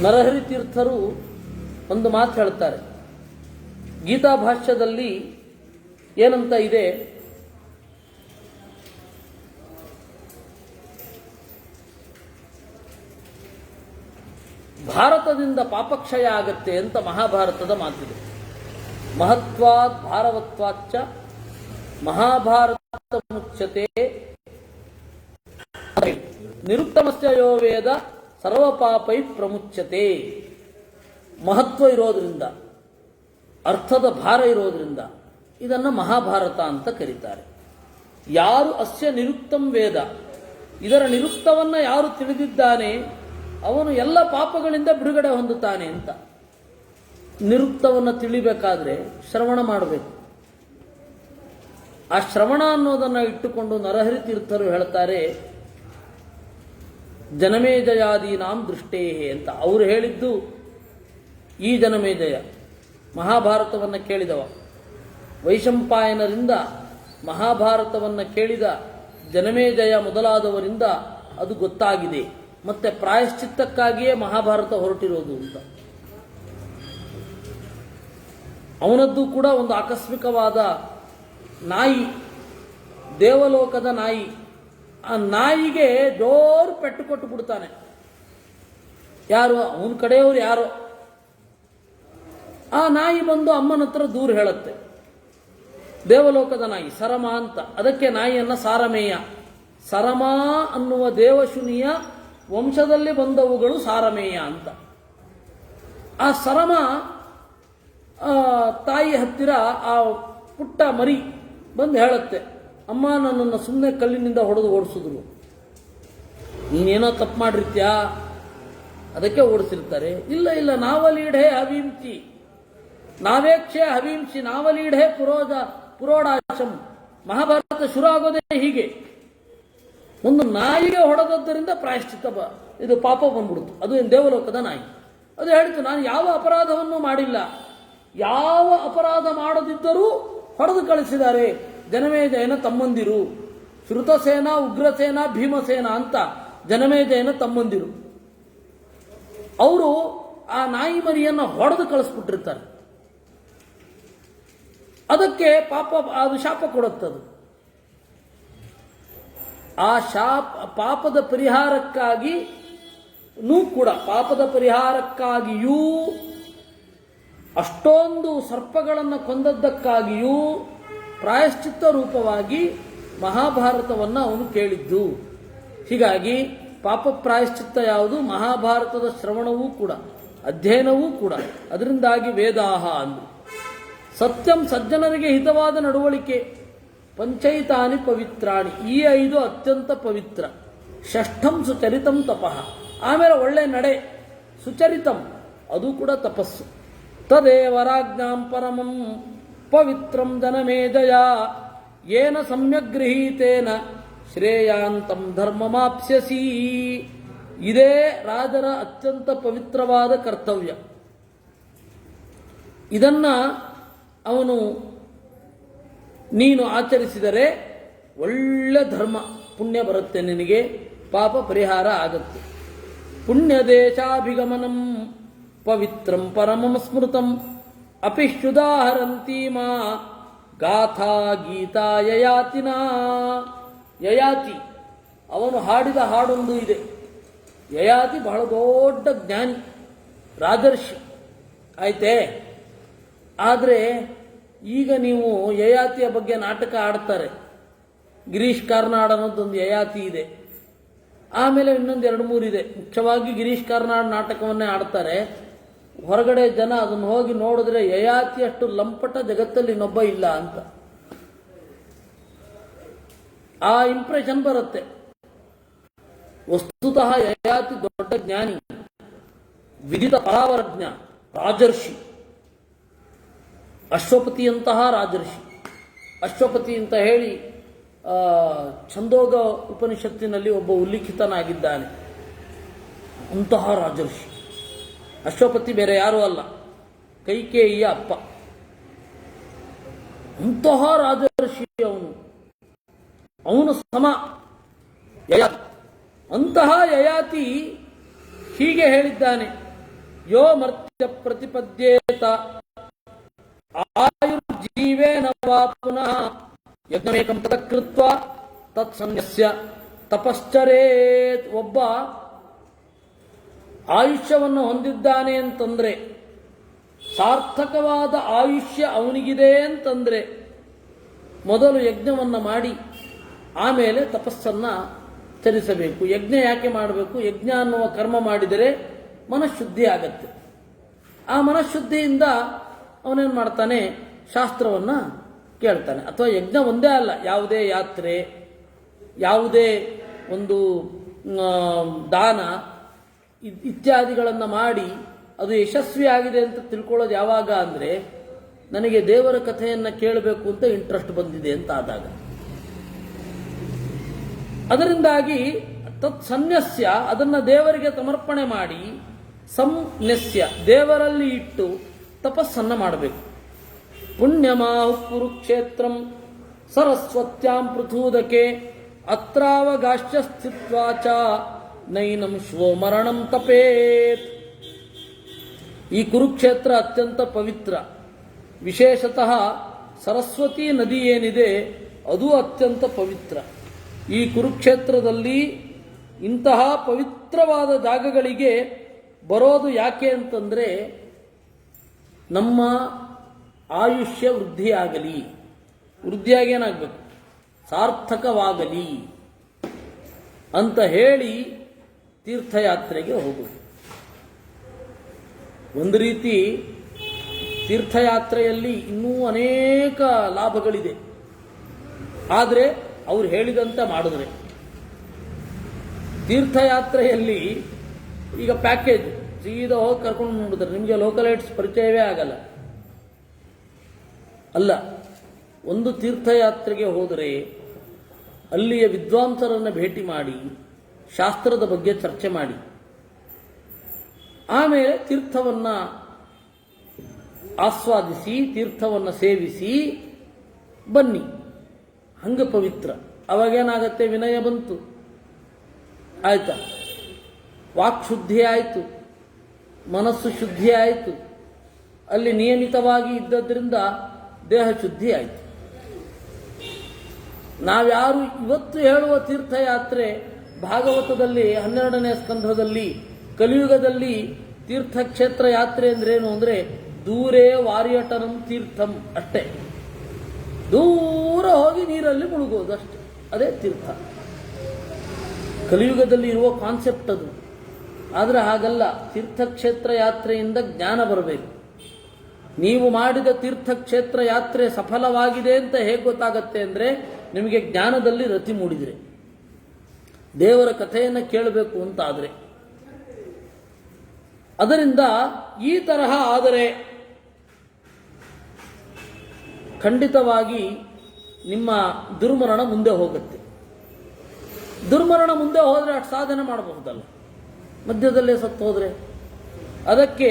ನರಹರಿ ತೀರ್ಥರು ಒಂದು ಮಾತು ಹೇಳ್ತಾರೆ. ಗೀತಾ ಭಾಷ್ಯದಲ್ಲಿ ಏನಂತ ಇದೆ? ಭಾರತದಿಂದ ಪಾಪಕ್ಷಯ ಆಗತ್ತೆ ಅಂತ ಮಹಾಭಾರತದ ಮಾತಿದೆ. ಮಹತ್ವಾತ್ ಭಾರವತ್ವಾಚ್ಚ ಮಹಾಭಾರತ ಮುಚ್ಯತೆ ನಿರುತ್ತಮಸ್ಯ ಯೋ ವೇದ ಸರ್ವಪಾಪೈ ಪ್ರಮುಚ್ಯತೆ. ಮಹತ್ವ ಇರೋದ್ರಿಂದ, ಅರ್ಥದ ಭಾರ ಇರೋದ್ರಿಂದ ಇದನ್ನು ಮಹಾಭಾರತ ಅಂತ ಕರೀತಾರೆ. ಯಾರು ಅಸ್ಯ ನಿರುಕ್ತಂ ವೇದ, ಇದರ ನಿರುಕ್ತವನ್ನು ಯಾರು ತಿಳಿದಿದ್ದಾನೆ ಅವನು ಎಲ್ಲ ಪಾಪಗಳಿಂದ ಬಿಡುಗಡೆ ಹೊಂದುತ್ತಾನೆ ಅಂತ. ನಿರುಕ್ತವನ್ನು ತಿಳಿಬೇಕಾದ್ರೆ ಶ್ರವಣ ಮಾಡಬೇಕು. ಆ ಶ್ರವಣ ಅನ್ನೋದನ್ನು ಇಟ್ಟುಕೊಂಡು ನರಹರಿ ತೀರ್ಥರು ಹೇಳ್ತಾರೆ, ಜನಮೇಜಯಾದೀನಾಂ ದೃಷ್ಟೇಹೇ ಅಂತ. ಅವರು ಹೇಳಿದ್ದು ಈ ಜನಮೇಜಯ ಮಹಾಭಾರತವನ್ನು ಕೇಳಿದವ. ವೈಶಂಪಾಯನರಿಂದ ಮಹಾಭಾರತವನ್ನು ಕೇಳಿದ ಜನಮೇಜಯ ಮೊದಲಾದವರಿಂದ ಅದು ಗೊತ್ತಾಗಿದೆ. ಮತ್ತೆ ಪ್ರಾಯಶ್ಚಿತ್ತಕ್ಕಾಗಿಯೇ ಮಹಾಭಾರತ ಹೊರಟಿರೋದು ಅಂತ. ಅವನದ್ದು ಕೂಡ ಒಂದು ಆಕಸ್ಮಿಕವಾದ ನಾಯಿ, ದೇವಲೋಕದ ನಾಯಿ. ಆ ನಾಯಿಗೆ ಜೋರು ಪೆಟ್ಟು ಕೊಟ್ಟು ಬಿಡ್ತಾನೆ. ಯಾರು? ಅವನ ಕಡೆಯವರು ಯಾರೋ. ಆ ನಾಯಿ ಬಂದು ಅಮ್ಮನ ಹತ್ರ ದೂರ ಹೇಳುತ್ತೆ. ದೇವಲೋಕದ ನಾಯಿ ಸರಮ ಅಂತ. ಅದಕ್ಕೆ ನಾಯಿಯನ್ನ ಸಾರಮೇಯ, ಸರಮ ಅನ್ನುವ ದೇವಶುನಿಯ ವಂಶದಲ್ಲಿ ಬಂದವುಗಳು ಸಾರಮೇಯ ಅಂತ. ಆ ಸರಮ ತಾಯಿ ಹತ್ತಿರ ಆ ಪುಟ್ಟ ಮರಿ ಬಂದು ಹೇಳುತ್ತೆ, ಅಮ್ಮ ನನ್ನನ್ನು ಸುಮ್ಮನೆ ಕಲ್ಲಿನಿಂದ ಹೊಡೆದು ಓಡಿಸಿದ್ರು, ನೀನೇನೋ ತಪ್ಪು ಮಾಡಿರ್ತ್ಯಾ ಅದಕ್ಕೆ ಓಡಿಸಿರ್ತಾರೆ. ಇಲ್ಲ ಇಲ್ಲ, ನಾವಲೀಢೆ ಹವಿಂಚಿ ನಾವೇಕ್ಷೆ ಹವಿಂಸಿ ನಾವಲೀಢೆ ಪುರೋಡಾಶಂ. ಮಹಾಭಾರತ ಶುರು ಆಗೋದೇ ಹೀಗೆ. ಒಂದು ನಾಯಿಗೆ ಹೊಡೆದದ್ದರಿಂದ ಪ್ರಾಯಶ್ಚಿತ್ತ ಇದು ಪಾಪ ಬಂದ್ಬಿಡ್ತು. ಅದು ದೇವಲೋಕದ ನಾಯಿ. ಅದು ಹೇಳಿತು, ನಾನು ಯಾವ ಅಪರಾಧವನ್ನು ಮಾಡಿಲ್ಲ, ಯಾವ ಅಪರಾಧ ಮಾಡದಿದ್ದರೂ ಹೊಡೆದು ಕಳಿಸಿದ್ದಾರೆ ಜನಮೇಜಯನ ತಮ್ಮಂದಿರು. ಶ್ರುತಸೇನ, ಉಗ್ರಸೇನ, ಭೀಮಸೇನ ಅಂತ ಜನಮೇಜಯನ ತಮ್ಮಂದಿರು. ಅವರು ಆ ನಾಯಿ ಮರಿಯನ್ನು ಹೊಡೆದು ಕಳಿಸ್ಬಿಟ್ಟಿರ್ತಾರೆ. ಅದಕ್ಕೆ ಪಾಪ, ಅದು ಶಾಪ ಕೊಡುತ್ತದು. ಆ ಪಾಪದ ಪರಿಹಾರಕ್ಕಾಗಿ ಕೂಡ, ಪಾಪದ ಪರಿಹಾರಕ್ಕಾಗಿಯೂ ಅಷ್ಟೊಂದು ಸರ್ಪಗಳನ್ನು ಕೊಂದದ್ದಕ್ಕಾಗಿಯೂ ಪ್ರಾಯಶ್ಚಿತ್ತ ರೂಪವಾಗಿ ಮಹಾಭಾರತವನ್ನು ಅವನು ಕೇಳಿದ್ದು. ಹೀಗಾಗಿ ಪಾಪ ಪ್ರಾಯಶ್ಚಿತ್ತ ಯಾವುದು? ಮಹಾಭಾರತದ ಶ್ರವಣವೂ ಕೂಡ, ಅಧ್ಯಯನವೂ ಕೂಡ. ಅದರಿಂದಾಗಿ ವೇದಾಹ ಅಂದು. ಸತ್ಯಂ, ಸಜ್ಜನರಿಗೆ ಹಿತವಾದ ನಡವಳಿಕೆ. ಪಂಚೈತಾನಿ ಪವಿತ್ರಾಣಿ, ಈ 5 ಅತ್ಯಂತ ಪವಿತ್ರ. ಷಷ್ಠಂ ಸುಚರಿತಂ ತಪಃ, ಆಮೇಲೆ ಒಳ್ಳೆ ನಡೆ. ಸುಚರಿತಂ, ಅದು ಕೂಡ ತಪಸ್ಸು. ತದೇವರಾಜ್ಞಾಂ ಪರಮಂ ಪವಿತ್ರಂ ಜನಮೇಜಯ ಯೇನ ಸಮ್ಯಕ್ ಗೃಹೀತೇನ ಶ್ರೇಯಾಂತಂ ಧರ್ಮಮಾಪ್ಸ್ಯಸಿ. ಇದೇ ರಾಜರ ಅತ್ಯಂತ ಪವಿತ್ರವಾದ ಕರ್ತವ್ಯ. ಇದನ್ನ ಅವನು ನೀನು ಆಚರಿಸಿದರೆ ಒಳ್ಳೆ ಧರ್ಮ, ಪುಣ್ಯ ಬರುತ್ತೆ ನಿನಗೆ, ಪಾಪ ಪರಿಹಾರ ಆಗುತ್ತೆ. ಪುಣ್ಯ ದೇಶಾಭಿಗಮನಂ ಪವಿತ್ರಂ ಪರಮಂ ಸ್ಮೃತಂ ಅಪಿಶ್ಯುದಾಹರಂತಿ ಮಾ ಗಾಥಾ ಗೀತಾ ಯಯಾತಿನಾ. ಯಯಾತಿ ಅವನು ಹಾಡಿದ ಹಾಡೊಂದು ಇದೆ. ಯಯಾತಿ ಬಹಳ ದೊಡ್ಡ ಜ್ಞಾನಿ, ರಾಜರ್ಷಿ, ಆಯ್ತೇ. ಆದರೆ ಈಗ ನೀವು ಯಯಾತಿಯ ಬಗ್ಗೆ ನಾಟಕ ಆಡ್ತಾರೆ. ಗಿರೀಶ್ ಕಾರ್ನಾಡ್ ಅನ್ನೋದೊಂದು ಯಯಾತಿ ಇದೆ. ಆಮೇಲೆ ಇನ್ನೊಂದು 2-3 ಇದೆ. ಮುಖ್ಯವಾಗಿ ಗಿರೀಶ್ ಕಾರ್ನಾಡ್ ನಾಟಕವನ್ನೇ ಆಡ್ತಾರೆ. ಹೊರಗಡೆ ಜನ ಅದನ್ನು ಹೋಗಿ ನೋಡಿದ್ರೆ ಯಯಾತಿಯಷ್ಟು ಲಂಪಟ ಜಗತ್ತಲ್ಲಿ ಇನ್ನೊಬ್ಬ ಇಲ್ಲ ಅಂತ ಆ ಇಂಪ್ರೆಷನ್ ಬರುತ್ತೆ. ವಸ್ತುತಃ ಯಯಾತಿ ದೊಡ್ಡ ಜ್ಞಾನಿ, ವಿದಿತ ಪರಾವರಜ್ಞ, ರಾಜರ್ಷಿ, ಅಶ್ವಪತಿಯಂತಹ ರಾಜರ್ಷಿ. ಅಶ್ವಪತಿ ಅಂತ ಹೇಳಿ ಛಂದೋಗ ಉಪನಿಷತ್ತಿನಲ್ಲಿ ಒಬ್ಬ ಉಲ್ಲಿಖಿತನಾಗಿದ್ದಾನೆ. ಅಂತಹ ರಾಜರ್ಷಿ. ಅಶ್ವಪತಿ ಬೇರೆ ಯಾರೂ ಅಲ್ಲ, ಕೈಕೇಯಿಯ ಅಪ್ಪ. ಅಂತಹ ರಾಜರ್ಷಿ ಅವನು ಸಮ ಯಯಾತಿ. ಅಂತಹ ಯಯಾತಿ ಹೀಗೆ ಹೇಳಿದ್ದಾನೆ, ಯೋ ಮರ್ತ್ಯ ಪ್ರತಿಪದ್ಯೇತ ಆಯುರ್ಜೀವೇನ ವಾ ಪುನಃ ಯಜ್ಞಮೇಕಂ ತದಕೃತ್ವ ತತ್ಸನ್ಯಸ್ಯ ತಪಶ್ಚರೇತ್. ಒಬ್ಬ ಆಯುಷ್ಯವನ್ನು ಹೊಂದಿದ್ದಾನೆ ಅಂತಂದ್ರೆ, ಸಾರ್ಥಕವಾದ ಆಯುಷ್ಯ ಅವನಿಗಿದೆ ಅಂತಂದ್ರೆ, ಮೊದಲು ಯಜ್ಞವನ್ನು ಮಾಡಿ ಆಮೇಲೆ ತಪಸ್ಸನ್ನ ಚರಿಸಬೇಕು. ಯಜ್ಞ ಯಾಕೆ ಮಾಡಬೇಕು? ಯಜ್ಞ ಅನ್ನುವ ಕರ್ಮ ಮಾಡಿದರೆ ಮನಃಶುದ್ಧಿ ಆಗತ್ತೆ. ಆ ಮನಃಶುದ್ಧಿಯಿಂದ ಅವನೇನು ಮಾಡ್ತಾನೆ? ಶಾಸ್ತ್ರವನ್ನು ಕೇಳ್ತಾನೆ. ಅಥವಾ ಯಜ್ಞ ಒಂದೇ ಅಲ್ಲ, ಯಾವುದೇ ಯಾತ್ರೆ, ಯಾವುದೇ ಒಂದು ದಾನ ಇತ್ಯಾದಿಗಳನ್ನು ಮಾಡಿ ಅದು ಯಶಸ್ವಿಯಾಗಿದೆ ಅಂತ ತಿಳ್ಕೊಳ್ಳೋದು ಯಾವಾಗ ಅಂದರೆ, ನನಗೆ ದೇವರ ಕಥೆಯನ್ನು ಕೇಳಬೇಕು ಅಂತ ಇಂಟ್ರೆಸ್ಟ್ ಬಂದಿದೆ ಅಂತ ಆದಾಗ. ಅದರಿಂದಾಗಿ ತತ್ಸನ್ಯಸ್ಯ, ಅದನ್ನು ದೇವರಿಗೆ ಸಮರ್ಪಣೆ ಮಾಡಿ, ಸಂನ್ಯಸ್ಯ ದೇವರಲ್ಲಿ ಇಟ್ಟು ತಪಸ್ಸನ್ನು ಮಾಡಬೇಕು. ಪುಣ್ಯಮಾಹು ಕುರುಕ್ಷೇತ್ರಂ ಸರಸ್ವತ್ಯಾಂ ಪೃಥೂದಕೆ ಅತ್ರಾವಗಾಶ್ಯ ಸ್ಥಿತ್ವಾ ಚ ನೈನಂ ಶ್ವೋ ಮರಣಂ ತಪೇತ್. ಈ ಕುರುಕ್ಷೇತ್ರ ಅತ್ಯಂತ ಪವಿತ್ರ. ವಿಶೇಷತಃ ಸರಸ್ವತಿ ನದಿ ಏನಿದೆ ಅದು ಅತ್ಯಂತ ಪವಿತ್ರ. ಈ ಕುರುಕ್ಷೇತ್ರದಲ್ಲಿ ಇಂತಹ ಪವಿತ್ರವಾದ ಜಾಗಗಳಿಗೆ ಬರೋದು ಯಾಕೆ ಅಂತಂದರೆ, ನಮ್ಮ ಆಯುಷ್ಯ ವೃದ್ಧಿಯಾಗಲಿ, ವೃದ್ಧಿಯಾಗಿ ಏನಾಗಬೇಕು? ಸಾರ್ಥಕವಾಗಲಿ ಅಂತ ಹೇಳಿ ತೀರ್ಥಯಾತ್ರೆಗೆ ಹೋಗುವುದು. ಒಂದು ರೀತಿ ತೀರ್ಥಯಾತ್ರೆಯಲ್ಲಿ ಇನ್ನೂ ಅನೇಕ ಲಾಭಗಳಿದೆ. ಆದರೆ ಅವ್ರು ಹೇಳಿದಂತೆ ಮಾಡಿದ್ರೆ, ತೀರ್ಥಯಾತ್ರೆಯಲ್ಲಿ ಈಗ ಪ್ಯಾಕೇಜ್ ಸೀದಾ ಹೋಗಿ ಕರ್ಕೊಂಡು ನೋಡಿದ್ರೆ ನಿಮಗೆ ಲೋಕಲ್ ಏಡ್ಸ್ ಪರಿಚಯವೇ ಆಗಲ್ಲ. ಅಲ್ಲ, ಒಂದು ತೀರ್ಥಯಾತ್ರೆಗೆ ಹೋದರೆ ಅಲ್ಲಿಯ ವಿದ್ವಾಂಸರನ್ನು ಭೇಟಿ ಮಾಡಿ ಶಾಸ್ತ್ರದ ಬಗ್ಗೆ ಚರ್ಚೆ ಮಾಡಿ ಆಮೇಲೆ ತೀರ್ಥವನ್ನು ಆಸ್ವಾದಿಸಿ ತೀರ್ಥವನ್ನು ಸೇವಿಸಿ ಬನ್ನಿ. ಹಂಗೆ ಪವಿತ್ರ. ಅವಾಗೇನಾಗತ್ತೆ? ವಿನಯ ಬಂತು, ಆಯ್ತಾ? ವಾಕ್ ಶುದ್ಧಿ ಆಯಿತು, ಮನಸ್ಸು ಶುದ್ಧಿ ಆಯಿತು, ಅಲ್ಲಿ ನಿಯಮಿತವಾಗಿ ಇದ್ದದ್ರಿಂದ ದೇಹ ಶುದ್ಧಿ ಆಯಿತು. ನಾವ್ಯಾರು ಇವತ್ತು ಹೇಳುವ ತೀರ್ಥಯಾತ್ರೆ ಭಾಗವತದಲ್ಲಿ 12ನೇ ಸ್ಕಂಧದಲ್ಲಿ ಕಲಿಯುಗದಲ್ಲಿ ತೀರ್ಥಕ್ಷೇತ್ರ ಯಾತ್ರೆ ಅಂದ್ರೇನು ಅಂದರೆ ದೂರೇ ವಾರ್ಯಟನಂ ತೀರ್ಥಂ ಅಷ್ಟೇ. ದೂರ ಹೋಗಿ ನೀರಲ್ಲಿ ಮುಳುಗೋದು ಅಷ್ಟೇ, ಅದೇ ತೀರ್ಥ. ಕಲಿಯುಗದಲ್ಲಿ ಇರುವ ಕಾನ್ಸೆಪ್ಟ್ ಅದು. ಆದರೆ ಹಾಗಲ್ಲ. ತೀರ್ಥಕ್ಷೇತ್ರ ಯಾತ್ರೆಯಿಂದ ಜ್ಞಾನ ಬರಬೇಕು. ನೀವು ಮಾಡಿದ ತೀರ್ಥಕ್ಷೇತ್ರ ಯಾತ್ರೆ ಸಫಲವಾಗಿದೆ ಅಂತ ಹೇಗೆ ಗೊತ್ತಾಗತ್ತೆ ಅಂದರೆ, ನಿಮಗೆ ಜ್ಞಾನದಲ್ಲಿ ರತಿ ಮೂಡಿದರೆ, ದೇವರ ಕಥೆಯನ್ನು ಕೇಳಬೇಕು ಅಂತ ಆದರೆ. ಅದರಿಂದ ಈ ತರಹ ಆದರೆ ಖಂಡಿತವಾಗಿ ನಿಮ್ಮ ದುರ್ಮರಣ ಮುಂದೆ ಹೋಗುತ್ತೆ. ದುರ್ಮರಣ ಮುಂದೆ ಹೋದರೆ ಅಷ್ಟು ಸಾಧನೆ ಮಾಡಬಹುದಲ್ಲ, ಮಧ್ಯದಲ್ಲೇ ಸತ್ತು ಹೋದರೆ. ಅದಕ್ಕೆ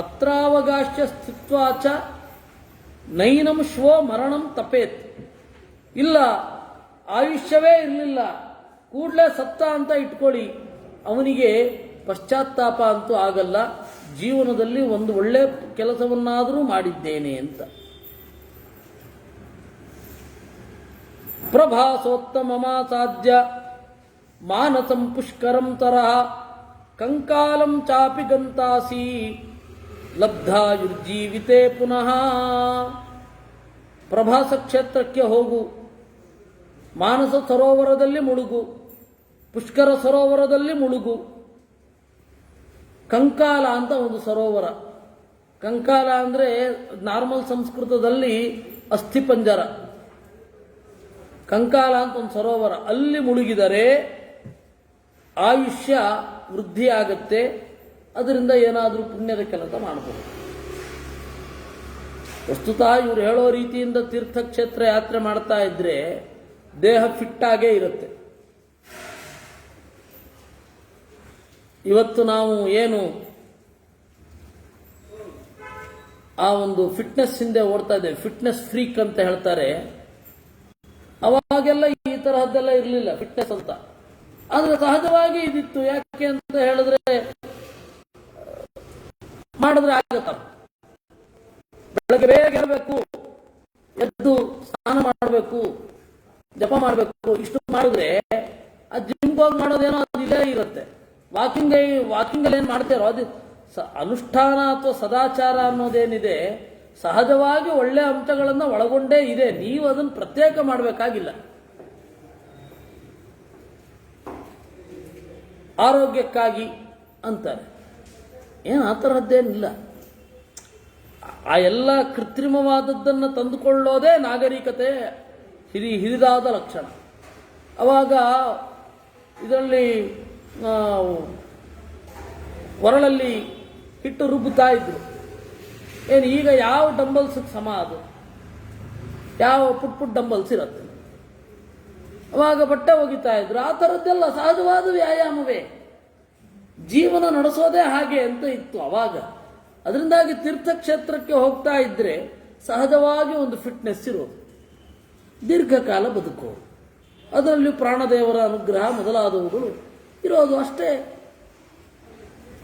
ಅತ್ರಾವಗಾಶ್ಯ ಸ್ಥಿತ್ವಾಚ ನೈನಂ ಶ್ವೋ ಮರಣಂ ತಪೇತ್. ಇಲ್ಲ, ಆಯುಷ್ಯವೇ ಇರಲಿಲ್ಲ, ಕೂಡಲೇ ಸತ್ತ ಅಂತ ಇಟ್ಕೊಳ್ಳಿ, ಅವನಿಗೆ ಪಶ್ಚಾತ್ತಾಪ ಅಂತೂ ಆಗಲ್ಲ. ಜೀವನದಲ್ಲಿ ಒಂದು ಒಳ್ಳೆ ಕೆಲಸವನ್ನಾದರೂ ಮಾಡಿದ್ದೇನೆ ಅಂತ. ಪ್ರಭಾಸೋತ್ತಮಮಾಸಾದ್ಯ ಮಾನಸಂ ಪುಷ್ಕರಂ ತರಹ ಕಂಕಾಲಂ ಚಾಪಿ ಗಂತಾಸಿ ಲಬ್ಧಾಯುರ್ಜೀವಿತೆ ಪುನಃ. ಪ್ರಭಾಸ ಕ್ಷೇತ್ರಕ್ಕೆ ಹೋಗು, ಮಾನಸ ಸರೋವರದಲ್ಲಿ ಮುಳುಗು, ಪುಷ್ಕರ ಸರೋವರದಲ್ಲಿ ಮುಳುಗು. ಕಂಕಾಲ ಅಂತ ಒಂದು ಸರೋವರ. ಕಂಕಾಲ ಅಂದರೆ ನಾರ್ಮಲ್ ಸಂಸ್ಕೃತದಲ್ಲಿ ಅಸ್ಥಿಪಂಜರ. ಕಂಕಾಲ ಅಂತ ಒಂದು ಸರೋವರ, ಅಲ್ಲಿ ಮುಳುಗಿದರೆ ಆಯುಷ್ಯ ವೃದ್ಧಿಯಾಗತ್ತೆ. ಅದರಿಂದ ಏನಾದರೂ ಪುಣ್ಯದ ಕೆಲಸ ಮಾಡಬಹುದು. ವಸ್ತುತಃ ಇವರು ಹೇಳೋ ರೀತಿಯಿಂದ ತೀರ್ಥಕ್ಷೇತ್ರ ಯಾತ್ರೆ ಮಾಡ್ತಾ ಇದ್ರೆ ದೇಹ ಫಿಟ್ ಆಗೇ ಇರುತ್ತೆ. ಇವತ್ತು ನಾವು ಏನು ಆ ಒಂದು ಫಿಟ್ನೆಸ್ ಹಿಂದೆ ಓಡ್ತಾ ಇದ್ದೇವೆ, ಫಿಟ್ನೆಸ್ ಫ್ರೀಕ್ ಅಂತ ಹೇಳ್ತಾರೆ, ಅವಾಗೆಲ್ಲ ಈ ತರಹದ್ದೆಲ್ಲ ಇರಲಿಲ್ಲ ಫಿಟ್ನೆಸ್ ಅಂತ. ಆದ್ರೆ ಸಹಜವಾಗಿ ಇದಿತ್ತು. ಯಾಕೆ ಅಂತ ಹೇಳಿದ್ರೆ ಮಾಡಿದ್ರೆ ಆಗತ್ತ. ಬೆಳಗ್ಗೆ ಬೇಗ ಇರಬೇಕು, ಎದ್ದು ಸ್ನಾನ ಮಾಡಬೇಕು, ಜಪ ಮಾಡಬೇಕು. ಇಷ್ಟು ಮಾಡಿದ್ರೆ ಆ ಜಿಮ್ಗೆ ಹೋಗಿ ಮಾಡೋದೇನೋ ಅದು ಇಲ್ಲೇ ಇರುತ್ತೆ. ವಾಕಿಂಗಲ್ಲಿ ಏನು ಮಾಡ್ತಾರೋ ಅದು ಅನುಷ್ಠಾನ ಅಥವಾ ಸದಾಚಾರ ಅನ್ನೋದೇನಿದೆ ಸಹಜವಾಗಿ ಒಳ್ಳೆ ಅಂಶಗಳನ್ನು ಒಳಗೊಂಡೇ ಇದೆ. ನೀವು ಅದನ್ನು ಪ್ರತ್ಯೇಕ ಮಾಡಬೇಕಾಗಿಲ್ಲ. ಆರೋಗ್ಯಕ್ಕಾಗಿ ಅಂತಾರೆ, ಏನು ಆ ತರಹದ್ದೇನಿಲ್ಲ. ಆ ಎಲ್ಲ ಕೃತ್ರಿಮವಾದದ್ದನ್ನು ತಂದುಕೊಳ್ಳೋದೇ ನಾಗರಿಕತೆ ಹಿರಿದಾದ ಲಕ್ಷಣ. ಅವಾಗ ಇದರಲ್ಲಿ ಒರಳಲ್ಲಿ ಹಿಟ್ಟು ರುಬ್ಬುತ್ತಾ ಇದ್ರು. ಏನು ಈಗ ಯಾವ ಡಂಬಲ್ಸ್ ಸಮ ಅದು? ಯಾವ ಪುಟ್ ಡಂಬಲ್ಸ್ ಇರುತ್ತೆ. ಅವಾಗ ಬಟ್ಟೆ ಒಗಿತಾ ಇದ್ರು. ಆ ಥರದ್ದೆಲ್ಲ ಸಹಜವಾದ ವ್ಯಾಯಾಮವೇ. ಜೀವನ ನಡೆಸೋದೇ ಹಾಗೆ ಅಂತ ಇತ್ತು ಅವಾಗ. ಅದರಿಂದಾಗಿ ತೀರ್ಥಕ್ಷೇತ್ರಕ್ಕೆ ಹೋಗ್ತಾ ಇದ್ರೆ ಸಹಜವಾಗಿ ಒಂದು ಫಿಟ್ನೆಸ್ ಇರೋದು, ದೀರ್ಘಕಾಲ ಬದುಕೋದು, ಅದರಲ್ಲಿ ಪ್ರಾಣದೇವರ ಅನುಗ್ರಹ ಮೊದಲಾದವುಗಳು ಇರೋದು ಅಷ್ಟೇ.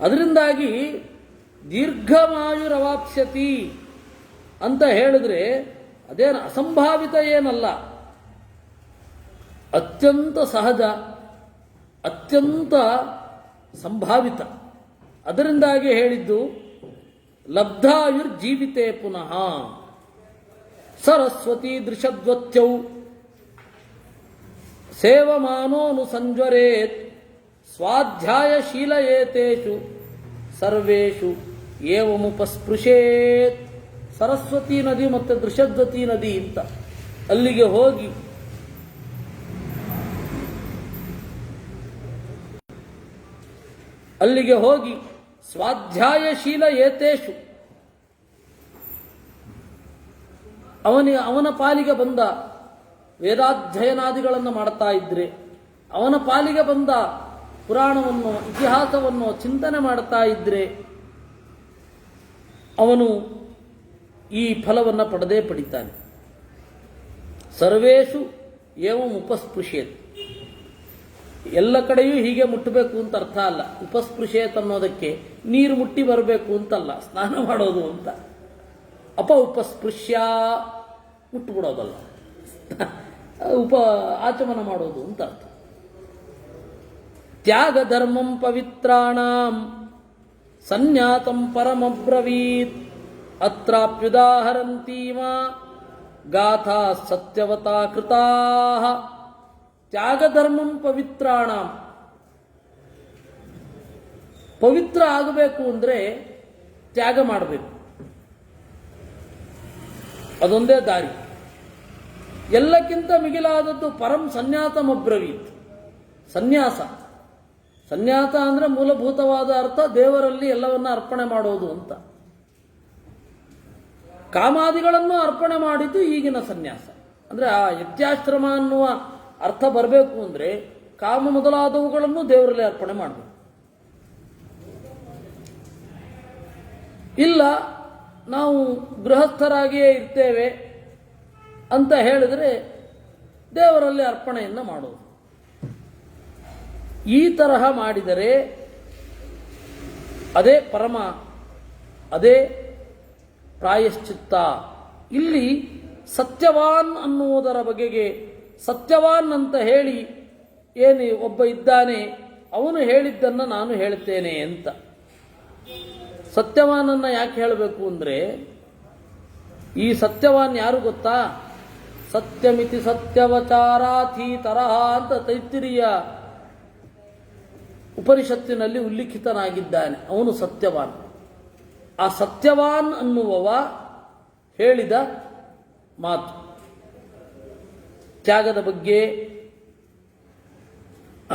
ಅದರಿಂದಾಗಿ ದೀರ್ಘಮಾಯುರವಾಪ್ಸ್ಯತಿ ಅಂತ ಹೇಳಿದ್ರೆ ಅದೇನು ಅಸಂಭಾವಿತ ಏನಲ್ಲ, ಅತ್ಯಂತ ಸಹಜ, ಅತ್ಯಂತ ಸಂಭಾವಿತ. ಅದರಿಂದಾಗಿ ಹೇಳಿದ್ದು ಲಬ್ಧಾಯುರ್ಜೀವಿತೆ ಪುನಃ. ಸರಸ್ವತಿ ದೃಶದ್ವತ್ಯೌ ಸೇವಮಾನೋನು ಸಂಜ್ವರೇತ್ ಸ್ವಾಧ್ಯಾಯಶೀಲಯೇತೇಷು ಸರ್ವೇಷು ಏವಮುಪಸ್ಪೃಶೇತ್. ಸರಸ್ವತಿ ನದಿ ಮತ್ತು ದೃಶದ್ವತಿ ನದಿ ಅಂತ ಅಲ್ಲಿಗೆ ಹೋಗಿ ಸ್ವಾಧ್ಯಾಯಶೀಲ ಏತೇಷು, ಅವನ ಪಾಲಿಗೆ ಬಂದ ವೇದಾಧ್ಯಯನಾದಿಗಳನ್ನು ಮಾಡ್ತಾ ಇದ್ರೆ, ಅವನ ಪಾಲಿಗೆ ಬಂದ ಪುರಾಣವನ್ನು ಇತಿಹಾಸವನ್ನು ಚಿಂತನೆ ಮಾಡ್ತಾ ಇದ್ರೆ ಅವನು ಈ ಫಲವನ್ನು ಪಡೆದೇ ಪಡಿತಾನೆ. ಸರ್ವೇಷು ಏವಂ ಉಪಸ್ಪೃಶ್ಯೇತ್. ಎಲ್ಲ ಕಡೆಯೂ ಹೀಗೆ ಮುಟ್ಟಬೇಕು ಅಂತ ಅರ್ಥ ಅಲ್ಲ. ಉಪಸ್ಪೃಶ್ಯೇತ್ ಅನ್ನೋದಕ್ಕೆ ನೀರು ಮುಟ್ಟಿ ಬರಬೇಕು ಅಂತಲ್ಲ, ಸ್ನಾನ ಮಾಡೋದು ಅಂತ. ಉಪಸ್ಪೃಶ್ಯ ಮುಟ್ಟುಬಿಡೋದಲ್ಲ, ಆಚಮನ ಮಾಡೋದು ಅಂತ ಅರ್ಥ. ತ್ಯಾಗ ಧರ್ಮಂ ಪವಿತ್ರಾಣಾಂ ಸನ್ಯಾತಂ ಪರಮಬ್ರವೀತ್ ಅತ್ರಾಪ್ಯುದಾಹರಂತೀಮ ಗಾಥಾ ಸತ್ಯವತಾ ಕೃತಾ ತ್ಯಾಗಧರ್ಮಂ ಪವಿತ್ರಾಣಂ. ಪವಿತ್ರ ಆಗಬೇಕು ಅಂದರೆ ತ್ಯಾಗ ಮಾಡಬೇಕು, ಅದೊಂದೇ ದಾರಿ. ಎಲ್ಲಕ್ಕಿಂತ ಮಿಗಿಲಾದದ್ದು ಪರಂ ಸನ್ಯಾಸಮಬ್ರವೀತ್. ಸನ್ಯಾಸ ಅಂದರೆ ಮೂಲಭೂತವಾದ ಅರ್ಥ ದೇವರಲ್ಲಿ ಎಲ್ಲವನ್ನ ಅರ್ಪಣೆ ಮಾಡೋದು ಅಂತ. ಕಾಮಾದಿಗಳನ್ನು ಅರ್ಪಣೆ ಮಾಡಿದ್ದು ಈಗಿನ ಸನ್ಯಾಸ. ಅಂದರೆ ಆ ಯತ್ಯಾಶ್ರಮ ಅನ್ನುವ ಅರ್ಥ ಬರಬೇಕು ಅಂದರೆ ಕಾಮ ಮೊದಲಾದವುಗಳನ್ನು ದೇವರಲ್ಲಿ ಅರ್ಪಣೆ ಮಾಡಬೇಕು. ಇಲ್ಲ ನಾವು ಗೃಹಸ್ಥರಾಗಿಯೇ ಇರ್ತೇವೆ ಅಂತ ಹೇಳಿದರೆ ದೇವರಲ್ಲಿ ಅರ್ಪಣೆಯನ್ನು ಮಾಡೋದು. ಈ ತರಹ ಮಾಡಿದರೆ ಅದೇ ಪರಮ, ಅದೇ ಪ್ರಾಯಶ್ಚಿತ್ತ. ಇಲ್ಲಿ ಸತ್ಯವಾನ್ ಅನ್ನುವುದರ ಬಗೆಗೆ ಸತ್ಯವಾನ್ ಅಂತ ಹೇಳಿ ಏನು ಒಬ್ಬ ಇದ್ದಾನೆ, ಅವನು ಹೇಳಿದ್ದನ್ನು ನಾನು ಹೇಳ್ತೇನೆ ಅಂತ. ಸತ್ಯವಾನನ್ನ ಯಾಕೆ ಹೇಳಬೇಕು ಅಂದರೆ, ಈ ಸತ್ಯವಾನ್ ಯಾರು ಗೊತ್ತಾ? ಸತ್ಯಮಿತಿ ಸತ್ಯವಚಾರಾಥಿ ತರಹ ಅಂತ ತೈತ್ತಿರಿಯ ಉಪನಿಷತ್ತಿನಲ್ಲಿ ಉಲ್ಲಿಖಿತನಾಗಿದ್ದಾನೆ. ಅವನು ಸತ್ಯವಾನ್. ಆ ಸತ್ಯವಾನ್ ಅನ್ನುವವ ಹೇಳಿದ ಮಾತು ತ್ಯಾಗದ ಬಗ್ಗೆ,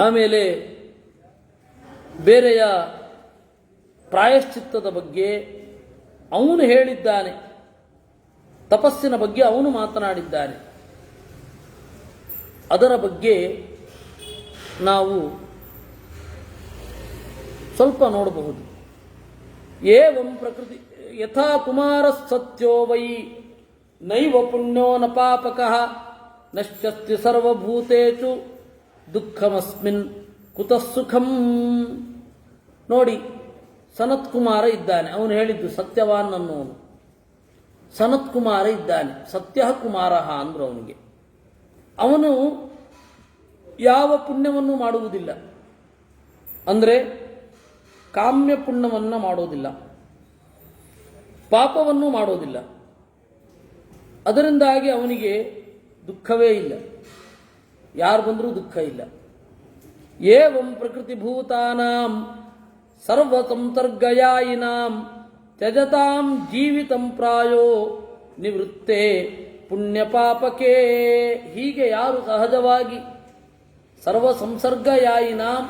ಆಮೇಲೆ ಬೇರೆಯ ಪ್ರಾಯಶ್ಚಿತ್ತದ ಬಗ್ಗೆ ಅವನು ಹೇಳಿದ್ದಾನೆ. ತಪಸ್ಸಿನ ಬಗ್ಗೆ ಅವನು ಮಾತನಾಡಿದ್ದಾನೆ. ಅದರ ಬಗ್ಗೆ ನಾವು ಸ್ವಲ್ಪ ನೋಡಬಹುದು. ಏವಂ ಪ್ರಕೃತಿ ಯಥಾ ಕುಮಾರ ಸತ್ಯೋ ವೈ ನೈವ ಪುಣ್ಯೋ ನ ಪಾಪಕಃ ನಶ್ಯಸ್ತಿ ಸರ್ವಭೂತೇಷು ದುಃಖಮಸ್ಮಿನ್ ಕುತಃ ಸುಖಂ. ನೋಡಿ, ಸನತ್ ಕುಮಾರ ಇದ್ದಾನೆ, ಅವನು ಹೇಳಿದ್ದು ಸತ್ಯವಾನ್ ಅನ್ನೋನು. ಸನತ್ ಕುಮಾರ ಇದ್ದಾನೆ, ಸತ್ಯ ಕುಮಾರ ಅಂದ್ರು ಅವನಿಗೆ. ಅವನು ಯಾವ ಪುಣ್ಯವನ್ನು ಮಾಡುವುದಿಲ್ಲ, ಅಂದರೆ ಕಾಮ್ಯ ಪುಣ್ಯವನ್ನು ಮಾಡೋದಿಲ್ಲ, ಪಾಪವನ್ನು ಮಾಡೋದಿಲ್ಲ. ಅದರಿಂದಾಗಿ ಅವನಿಗೆ ದುಃಖವೇ ಇಲ್ಲ, ಯಾರು ಬಂದರೂ ದುಃಖ ಇಲ್ಲ. ಏವಂ ಪ್ರಕೃತಿಭೂತಾನಾಂ ಸರ್ವ ಸಂಸರ್ಗಯಾಯಿನಾಂ ತ್ಯಜತಾಂ ಜೀವಿತಂ ಪ್ರಾಯೋ ನಿವೃತ್ತೇ ಪುಣ್ಯಪಾಪಕೇ. ಹೀಗೆ ಯಾರು ಸಹಜವಾಗಿ ಸರ್ವ ಸಂಸರ್ಗಯಾಯಿನಾಂ,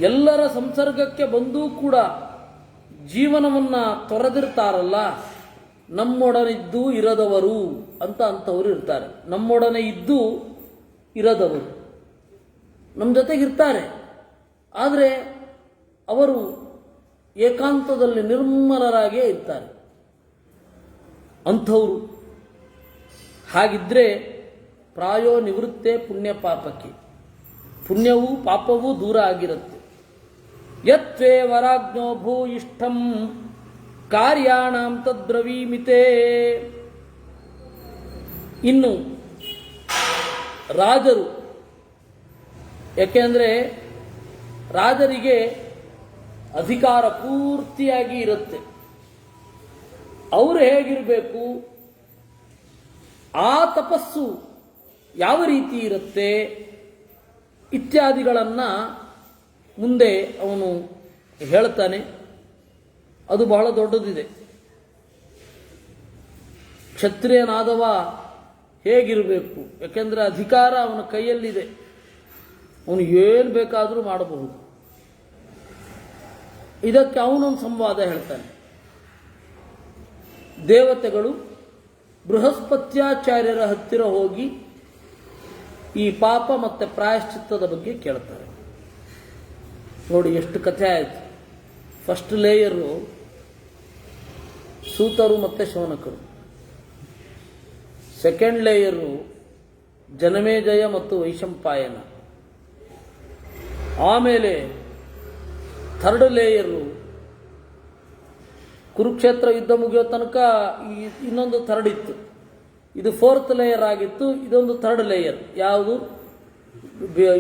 ಎಲ್ಲರ ಸಂಸರ್ಗಕ್ಕೆ ಬಂದೂ ಕೂಡ ಜೀವನವನ್ನು ತೊರೆದಿರ್ತಾರಲ್ಲ, ನಮ್ಮೊಡನಿದ್ದು ಇರದವರು ಅಂತ ಅಂಥವರು ಇರ್ತಾರೆ. ನಮ್ಮೊಡನೆ ಇದ್ದು ಇರದವರು ನಮ್ಮ ಜೊತೆಗಿರ್ತಾರೆ, ಆದರೆ ಅವರು ಏಕಾಂತದಲ್ಲಿ ನಿರ್ಮಲರಾಗೇ ಇರ್ತಾರೆ ಅಂಥವರು. ಹಾಗಿದ್ರೆ ಪ್ರಾಯೋ ನಿವೃತ್ತೆ ಪುಣ್ಯ ಪಾಪಕ್ಕೆ, ಪುಣ್ಯವೂ ಪಾಪವೂ ದೂರ ಆಗಿರುತ್ತೆ. ಯತ್ವೇ ವರಾಜ್ಞೋ ಭೂಯಿಷ್ಠಂ ಕಾರ್ಯಾಣಾಂ ತದ್ಬ್ರವೀಮಿತೇ. ಇನ್ನು ರಾಜರು, ಯಾಕೆಂದರೆ ರಾಜರಿಗೆ ಅಧಿಕಾರ ಪೂರ್ತಿಯಾಗಿ ಇರುತ್ತೆ. ಅವರು ಹೇಗಿರಬೇಕು, ಆ ತಪಸ್ಸು ಯಾವ ರೀತಿ ಇರುತ್ತೆ ಇತ್ಯಾದಿಗಳನ್ನು ಮುಂದೆ ಅವನು ಹೇಳ್ತಾನೆ. ಅದು ಬಹಳ ದೊಡ್ಡದಿದೆ. ಕ್ಷತ್ರಿಯನಾದವ ಹೇಗಿರಬೇಕು, ಯಾಕೆಂದರೆ ಅಧಿಕಾರ ಅವನ ಕೈಯಲ್ಲಿದೆ, ಅವನು ಏನು ಬೇಕಾದರೂ ಮಾಡಬಹುದು. ಇದಕ್ಕೆ ಅವನೊಂದು ಸಂವಾದ ಹೇಳ್ತಾನೆ. ದೇವತೆಗಳು ಬೃಹಸ್ಪತ್ಯಾಚಾರ್ಯರ ಹತ್ತಿರ ಹೋಗಿ ಈ ಪಾಪ ಮತ್ತು ಪ್ರಾಯಶ್ಚಿತ್ತದ ಬಗ್ಗೆ ಕೇಳ್ತಾರೆ. ನೋಡಿ ಎಷ್ಟು ಕಥೆ ಆಯಿತು. ಫಸ್ಟ್ ಲೇಯರು ಸೂತರು ಮತ್ತು ಶೌನಕರು, ಸೆಕೆಂಡ್ ಲೇಯರು ಜನಮೇಜಯ ಮತ್ತು ವೈಶಂಪಾಯನ, ಆಮೇಲೆ ಥರ್ಡ್ ಲೇಯರು ಕುರುಕ್ಷೇತ್ರ ಯುದ್ಧ ಮುಗಿಯೋ ತನಕ ಇನ್ನೊಂದು ಥರ್ಡ್ ಇತ್ತು. ಇದು ಫೋರ್ತ್ ಲೇಯರ್ ಆಗಿತ್ತು, ಇದೊಂದು ಥರ್ಡ್ ಲೇಯರ್. ಯಾವುದು?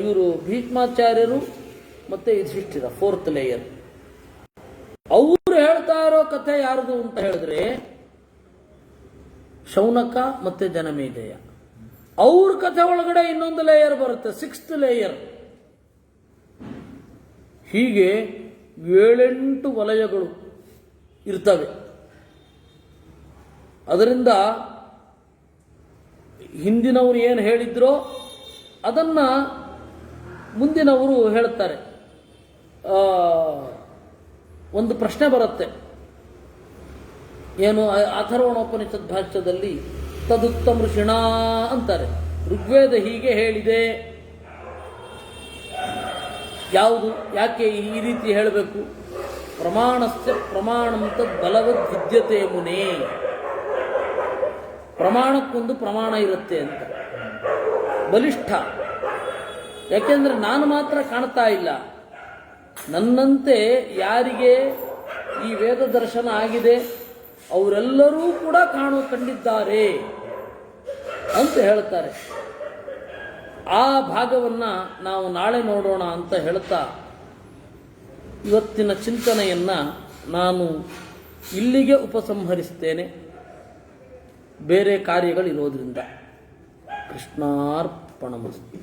ಇವರು ಭೀಷ್ಮಾಚಾರ್ಯರು ಮತ್ತು ಯುಧಿಷ್ಠಿರ, ಫೋರ್ತ್ ಲೇಯರ್. ಅವರು ಹೇಳ್ತಾ ಇರೋ ಕಥೆ ಯಾರ್ದು ಅಂತ ಹೇಳಿದ್ರೆ ಶೌನಕ ಮತ್ತೆ ಜನಮೇಜಯ. ಅವ್ರ ಕಥೆ ಒಳಗಡೆ ಇನ್ನೊಂದು ಲೇಯರ್ ಬರುತ್ತೆ, 6th ಲೇಯರ್. ಹೀಗೆ 7-8 ವಲಯಗಳು ಇರ್ತವೆ. ಅದರಿಂದ ಹಿಂದಿನವರು ಏನು ಹೇಳಿದ್ರೋ ಅದನ್ನ ಮುಂದಿನವರು ಹೇಳ್ತಾರೆ. ಒಂದು ಪ್ರಶ್ನೆ ಬರುತ್ತೆ, ಏನು ಅಥರ್ವಣೋಪನಿಷತ್ ಭಾಷ್ಯದಲ್ಲಿ ತದುಕ್ತಂ ಋಷಿಣ ಅಂತಾರೆ. ಋಗ್ವೇದ ಹೀಗೆ ಹೇಳಿದೆ, ಯಾವುದು, ಯಾಕೆ ಈ ರೀತಿ ಹೇಳಬೇಕು? ಪ್ರಮಾಣಸ್ಯ ಪ್ರಮಾಣಂ ತದ್ ಬಲವದ್ ವಿದ್ಯತೆ ಮುನೇ. ಪ್ರಮಾಣಕ್ಕೊಂದು ಪ್ರಮಾಣ ಇರುತ್ತೆ ಅಂತ, ಬಲಿಷ್ಠ. ಯಾಕೆಂದ್ರೆ ನಾನು ಮಾತ್ರ ಕಾಣ್ತಾ ಇಲ್ಲ, ನನ್ನಂತೆ ಯಾರಿಗೆ ಈ ವೇದ ದರ್ಶನ ಆಗಿದೆ ಅವರೆಲ್ಲರೂ ಕೂಡ ಕಂಡಿದ್ದಾರೆ ಅಂತ ಹೇಳ್ತಾರೆ. ಆ ಭಾಗವನ್ನ ನಾವು ನಾಳೆ ನೋಡೋಣ ಅಂತ ಹೇಳ್ತಾ ಇವತ್ತಿನ ಚಿಂತನೆಯನ್ನ ನಾನು ಇಲ್ಲಿಗೆ ಉಪಸಂಹರಿಸ್ತೇನೆ. ಬೇರೆ ಕಾರ್ಯಗಳಿರೋದ್ರಿಂದ. ಕೃಷ್ಣಾರ್ಪಣಮಸ್ತು.